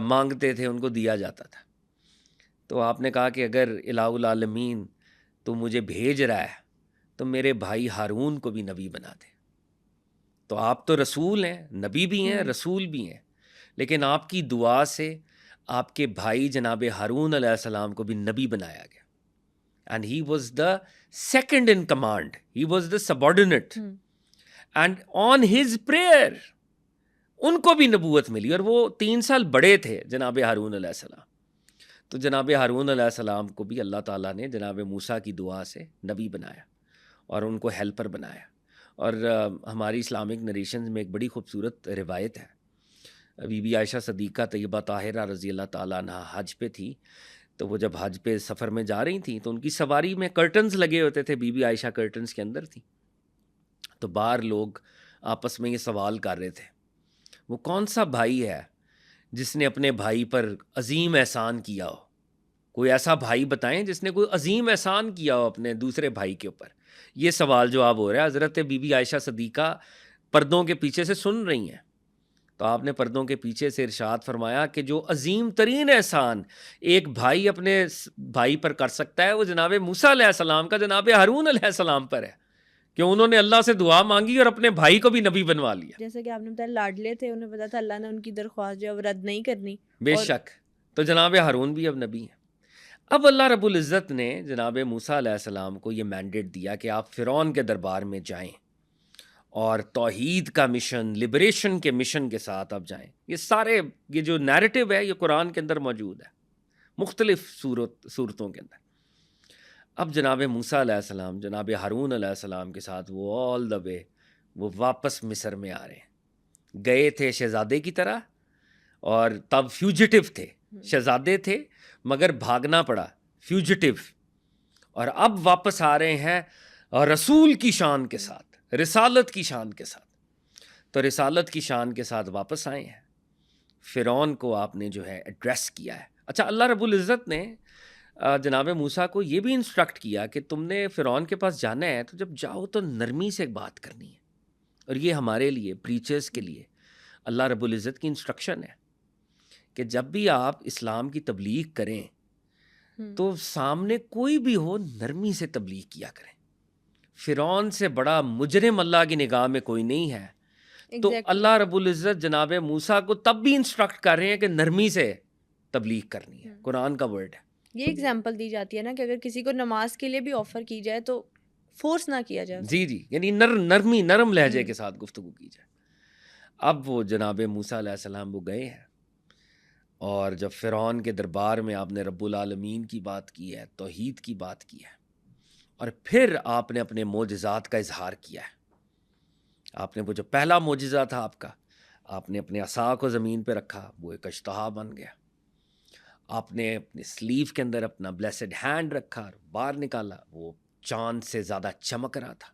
مانگتے تھے ان کو دیا جاتا تھا. تو آپ نے کہا کہ اگر الہ العالمین تو مجھے بھیج رہا ہے تو میرے بھائی ہارون کو بھی نبی بنا دے. تو آپ تو رسول ہیں, نبی بھی ہیں, رسول بھی ہیں, لیکن آپ کی دعا سے آپ کے بھائی جناب ہارون علیہ السلام کو بھی نبی بنایا گیا. And he was the second in command, he was the subordinate, and on his prayer ان کو بھی نبوت ملی. اور وہ 3 سال بڑے تھے جناب ہارون علیہ السلام. تو جناب ہارون علیہ السلام کو بھی اللہ تعالیٰ نے جناب موسیٰ کی دعا سے نبی بنایا اور ان کو ہیلپر بنایا. اور ہماری اسلامک نریشنز میں ایک بڑی خوبصورت روایت ہے. بی بی عائشہ صدیقہ طیبہ طاہرہ رضی اللہ تعالیٰ عنہ حج پہ تھی. تو وہ جب حج پہ سفر میں جا رہی تھیں تو ان کی سواری میں کرٹنز لگے ہوتے تھے, بی بی عائشہ کرٹنز کے اندر تھی. تو باہر لوگ آپس میں یہ سوال کر رہے تھے, وہ کون سا بھائی ہے جس نے اپنے بھائی پر عظیم احسان کیا ہو؟ کوئی ایسا بھائی بتائیں جس نے کوئی عظیم احسان کیا ہو اپنے دوسرے بھائی کے اوپر. یہ سوال جواب ہو رہا ہے. حضرت بی بی عائشہ صدیقہ پردوں کے پیچھے سے سن رہی ہیں. تو آپ نے پردوں کے پیچھے سے ارشاد فرمایا کہ جو عظیم ترین احسان ایک بھائی اپنے بھائی پر کر سکتا ہے وہ جناب موسیٰ علیہ السلام کا جناب ہارون علیہ السلام پر ہے, کہ انہوں نے اللہ سے دعا مانگی اور اپنے بھائی کو بھی نبی بنوا لیا. جیسے کہ آپ نے بتایا لاڈلے تھے, انہیں پتا تھا اللہ نے ان کی درخواست جو ہے رد نہیں کرنی. بے شک. تو جناب ہارون بھی اب نبی ہیں. اب اللہ رب العزت نے جناب موسیٰ علیہ السلام کو یہ مینڈیٹ دیا کہ آپ فرعون کے دربار میں جائیں اور توحید کا مشن, لبریشن کے مشن کے ساتھ اب جائیں. یہ جو نیریٹو ہے یہ قرآن کے اندر موجود ہے مختلف صورتوں کے اندر. اب جناب موسیٰ علیہ السلام جناب ہارون علیہ السلام کے ساتھ وہ آل دا وے وہ واپس مصر میں آ رہے ہیں. گئے تھے شہزادے کی طرح, اور تب فیوجیٹو تھے, شہزادے تھے مگر بھاگنا پڑا, فیوجیٹو. اور اب واپس آ رہے ہیں رسول کی شان کے ساتھ, رسالت کی شان کے ساتھ. تو رسالت کی شان کے ساتھ واپس آئے ہیں. فرعون کو آپ نے جو ہے ایڈریس کیا ہے. اچھا، اللہ رب العزت نے جناب موسیٰ کو یہ بھی انسٹرکٹ کیا کہ تم نے فرعون کے پاس جانا ہے تو جب جاؤ تو نرمی سے بات کرنی ہے. اور یہ ہمارے لیے پریچرز کے لیے اللہ رب العزت کی انسٹرکشن ہے کہ جب بھی آپ اسلام کی تبلیغ کریں تو سامنے کوئی بھی ہو نرمی سے تبلیغ کیا کریں. فرعون سے بڑا مجرم اللہ کی نگاہ میں کوئی نہیں ہے. تو اللہ رب العزت جناب موسیٰ کو تب بھی انسٹرکٹ کر رہے ہیں کہ نرمی سے تبلیغ کرنی ہے. قرآن کا ورڈ ہے. یہ ایگزامپل دی جاتی ہے نا کہ اگر کسی کو نماز کے لیے بھی آفر کی جائے تو فورس نہ کیا جائے. جی یعنی نرم لہجے کے ساتھ گفتگو کی جائے. اب وہ جناب موسیٰ علیہ السلام وہ گئے ہیں اور جب فرعون کے دربار میں آپ نے رب العالمین کی بات کی ہے، توحید کی بات کی ہے، اور پھر آپ نے اپنے معجزات کا اظہار کیا ہے. آپ نے وہ جو پہلا معجزہ تھا آپ نے اپنے عصا کو زمین پہ رکھا، وہ ایک اشتہا بن گیا. آپ نے اپنے سلیو کے اندر اپنا بلیسڈ ہینڈ رکھا اور باہر نکالا، وہ چاند سے زیادہ چمک رہا تھا.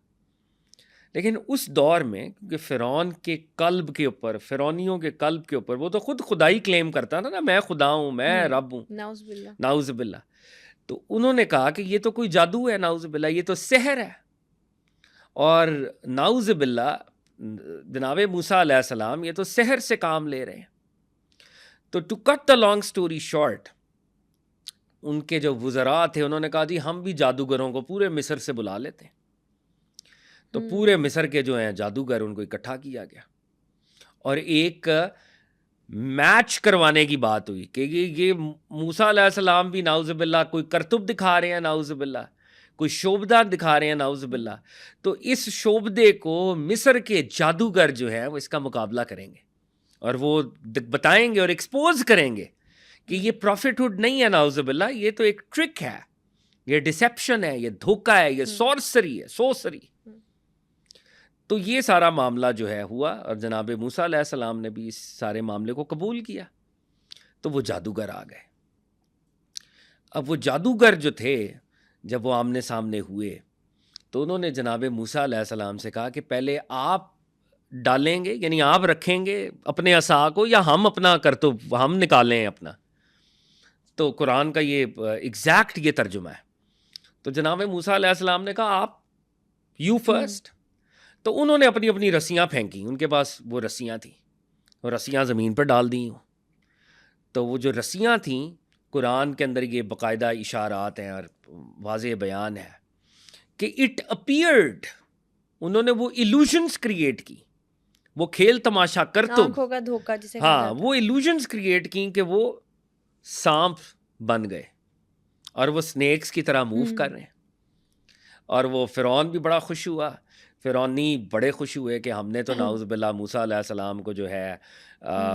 لیکن اس دور میں کیونکہ فرعون کے قلب کے اوپر، فرعونیوں کے قلب کے اوپر، وہ تو خود خدائی کلیم کرتا تھا نا، میں خدا ہوں، میں رب ہوں، نعوذ باللہ. تو انہوں نے کہا کہ یہ تو کوئی جادو ہے، نعوذ باللہ، یہ تو سحر ہے. اور نعوذ باللہ جناب موسیٰ علیہ السلام یہ تو سحر سے کام لے رہے ہیں. تو to cut the long story short, ان کے جو وزراء تھے انہوں نے کہا جی ہم بھی جادوگروں کو پورے مصر سے بلا لیتے ہیں. تو پورے مصر کے جو ہیں جادوگر ان کو اکٹھا کیا گیا اور ایک میچ کروانے کی بات ہوئی کہ یہ موسیٰ علیہ السلام بھی نعوذ باللہ کوئی کرتب دکھا رہے ہیں، نعوذ باللہ کوئی شعبدہ دکھا رہے ہیں، نعوذ باللہ. تو اس شعبدے کو مصر کے جادوگر جو ہیں وہ اس کا مقابلہ کریں گے اور وہ بتائیں گے اور ایکسپوز کریں گے کہ یہ پروفٹ ہوڈ نہیں ہے، نعوذ باللہ، یہ تو ایک ٹرک ہے، یہ ڈسیپشن ہے، یہ دھوکہ ہے، یہ سورسری ہے، سوسری. تو یہ سارا معاملہ جو ہے ہوا اور جناب موسیٰ علیہ السلام نے بھی اس سارے معاملے کو قبول کیا. تو وہ جادوگر آ گئے. اب وہ جادوگر جو تھے جب وہ آمنے سامنے ہوئے تو انہوں نے جناب موسیٰ علیہ السلام سے کہا کہ پہلے آپ ڈالیں گے، یعنی آپ رکھیں گے اپنے عصا کو، یا ہم اپنا کرتب ہم نکالیں اپنا. تو قرآن کا یہ ایگزیکٹ یہ ترجمہ ہے. تو جناب موسیٰ علیہ السلام نے کہا آپ یو فرسٹ. تو انہوں نے اپنی اپنی رسیاں پھینکی، ان کے پاس وہ رسیاں تھیں، اور رسیاں زمین پر ڈال دیں. تو وہ جو رسیاں تھیں، قرآن کے اندر یہ باقاعدہ اشارات ہیں اور واضح بیان ہے کہ اٹ اپیئرڈ، انہوں نے وہ ایلوژنس کریٹ کی، وہ کھیل تماشا کرتب، آنکھوں کا دھوکہ جسے ہاں وہ ایلوژنس کریٹ کی کہ وہ سانپ بن گئے اور وہ سنیکس کی طرح موو کر رہے ہیں. اور وہ فرعون بھی بڑا خوش ہوا، فرعونی بڑے خوش ہوئے کہ ہم نے تو نعوذ باللہ موسیٰ علیہ السلام کو جو ہے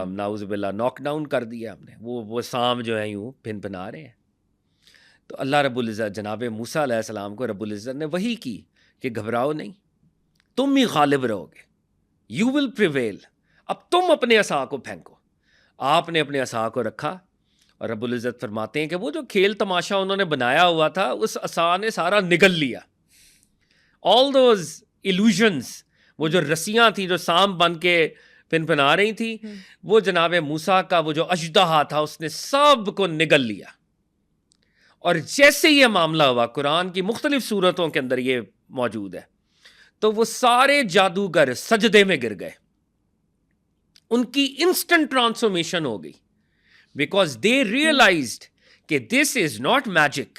نعوذ باللہ ناک ڈاؤن کر دیا ہم نے، وہ سانپ جو ہیں یوں پھن پھنا رہے ہیں. تو اللہ رب العزت جناب موسیٰ علیہ السلام کو رب العزت نے وحی کی کہ گھبراؤ نہیں، تم ہی غالب رہو گے، یو ول پریویل. اب تم اپنے عصا کو پھینکو. آپ نے اپنے عصا کو رکھا اور رب العزت فرماتے ہیں کہ وہ جو کھیل تماشا انہوں نے بنایا ہوا تھا اس عصا نے سارا نگل لیا. آل دوز ایلوژنس، وہ جو رسیاں تھیں جو سانپ بن کے پن پنا رہی تھی، وہ جناب موسیٰ کا وہ جو اژدہا تھا اس نے سب کو نگل لیا. اور جیسے یہ معاملہ ہوا، قرآن کی مختلف صورتوں کے اندر یہ موجود ہے، تو وہ سارے جادوگر سجدے میں گر گئے. ان کی انسٹنٹ ٹرانسفارمیشن ہو گئی بیکاز دے ریئلائزڈ کہ دس از ناٹ میجک.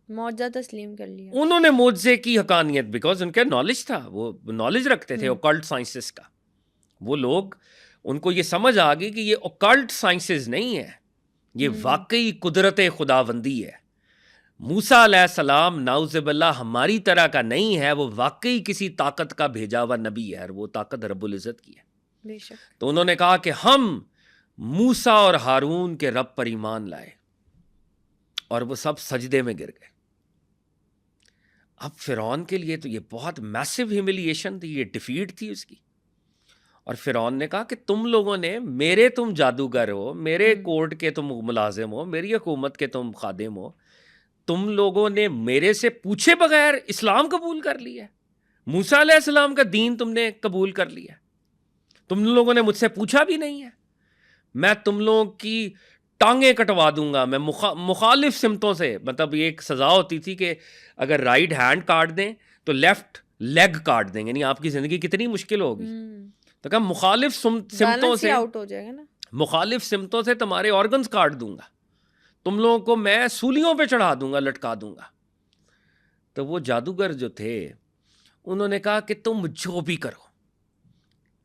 معجزہ تسلیم کر لیا انہوں نے معجزے کی حقانیت، بیکاز ان کا نالج تھا، وہ نالج رکھتے تھے اوکلٹ سائنسز کا. وہ لوگ، ان کو یہ سمجھ آ گئی کہ یہ اوکلٹ سائنسز نہیں ہے، یہ واقعی قدرت خداوندی ہے. موسیٰ علیہ السلام نعوذ باللہ ہماری طرح کا نہیں ہے، وہ واقعی کسی طاقت کا بھیجا ہوا نبی ہے، اور وہ طاقت رب العزت کی ہے. بے شک. تو انہوں نے کہا کہ ہم موسیٰ اور ہارون کے رب پر ایمان لائے، اور وہ سب سجدے میں گر گئے. اب فرعون کے لیے تو یہ بہت میسو ہیملیشن تھی، یہ ڈیفیٹ تھی اس کی. اور فرعون نے کہا کہ تم لوگوں نے، تم جادوگر ہو، میرے کورٹ کے تم ملازم ہو، میری حکومت کے تم خادم ہو، تم لوگوں نے میرے سے پوچھے بغیر اسلام قبول کر لیا، موسیٰ علیہ السلام کا دین تم نے قبول کر لیا. تم لوگوں نے مجھ سے پوچھا بھی نہیں ہے. میں تم لوگوں کی ٹانگیں کٹوا دوں گا. میں مخالف سمتوں سے, مطلب یہ ایک سزا ہوتی تھی کہ اگر رائٹ ہینڈ کاٹ دیں تو لیفٹ لیگ کاٹ دیں گے, یعنی آپ کی زندگی کتنی مشکل ہوگی. تو کہ مخالف سمتوں سے آؤٹ ہو جائے گا نا, مخالف سمتوں سے تمہارے آرگنز کاٹ دوں گا, تم لوگوں کو میں سولیوں پہ چڑھا دوں گا, لٹکا دوں گا. تو وہ جادوگر جو تھے انہوں نے کہا کہ تم جو بھی کرو,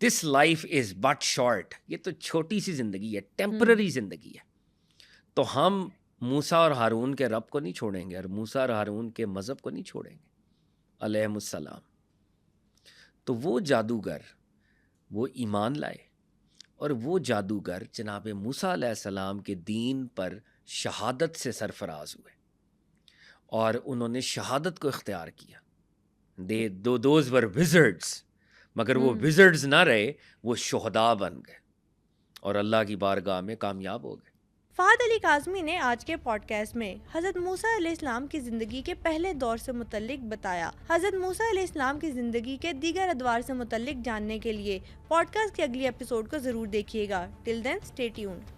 this life is but short, یہ تو چھوٹی سی زندگی ہے, ٹیمپرری زندگی ہے. تو ہم موسیٰ اور ہارون کے رب کو نہیں چھوڑیں گے, اور موسیٰ اور ہارون کے مذہب کو نہیں چھوڑیں گے علیہم السلام. تو وہ جادوگر وہ ایمان لائے, اور وہ جادوگر جناب موسیٰ علیہ السلام کے دین پر شہادت سے سرفراز ہوئے, اور انہوں نے شہادت کو اختیار کیا. دوز ور وزرڈز, مگر وہ وزرڈز نہ رہے, وہ شہداء بن گئے اور اللہ کی بارگاہ میں کامیاب ہو گئے. فہد علی کاظمی نے آج کے پوڈ کاسٹ میں حضرت موسیٰ علیہ السلام کی زندگی کے پہلے دور سے متعلق بتایا. حضرت موسیٰ علیہ السلام کی زندگی کے دیگر ادوار سے متعلق جاننے کے لیے پوڈ کاسٹ کی اگلی ایپیسوڈ کو ضرور دیکھیے گا. ٹل دین اسٹے ٹیونڈ.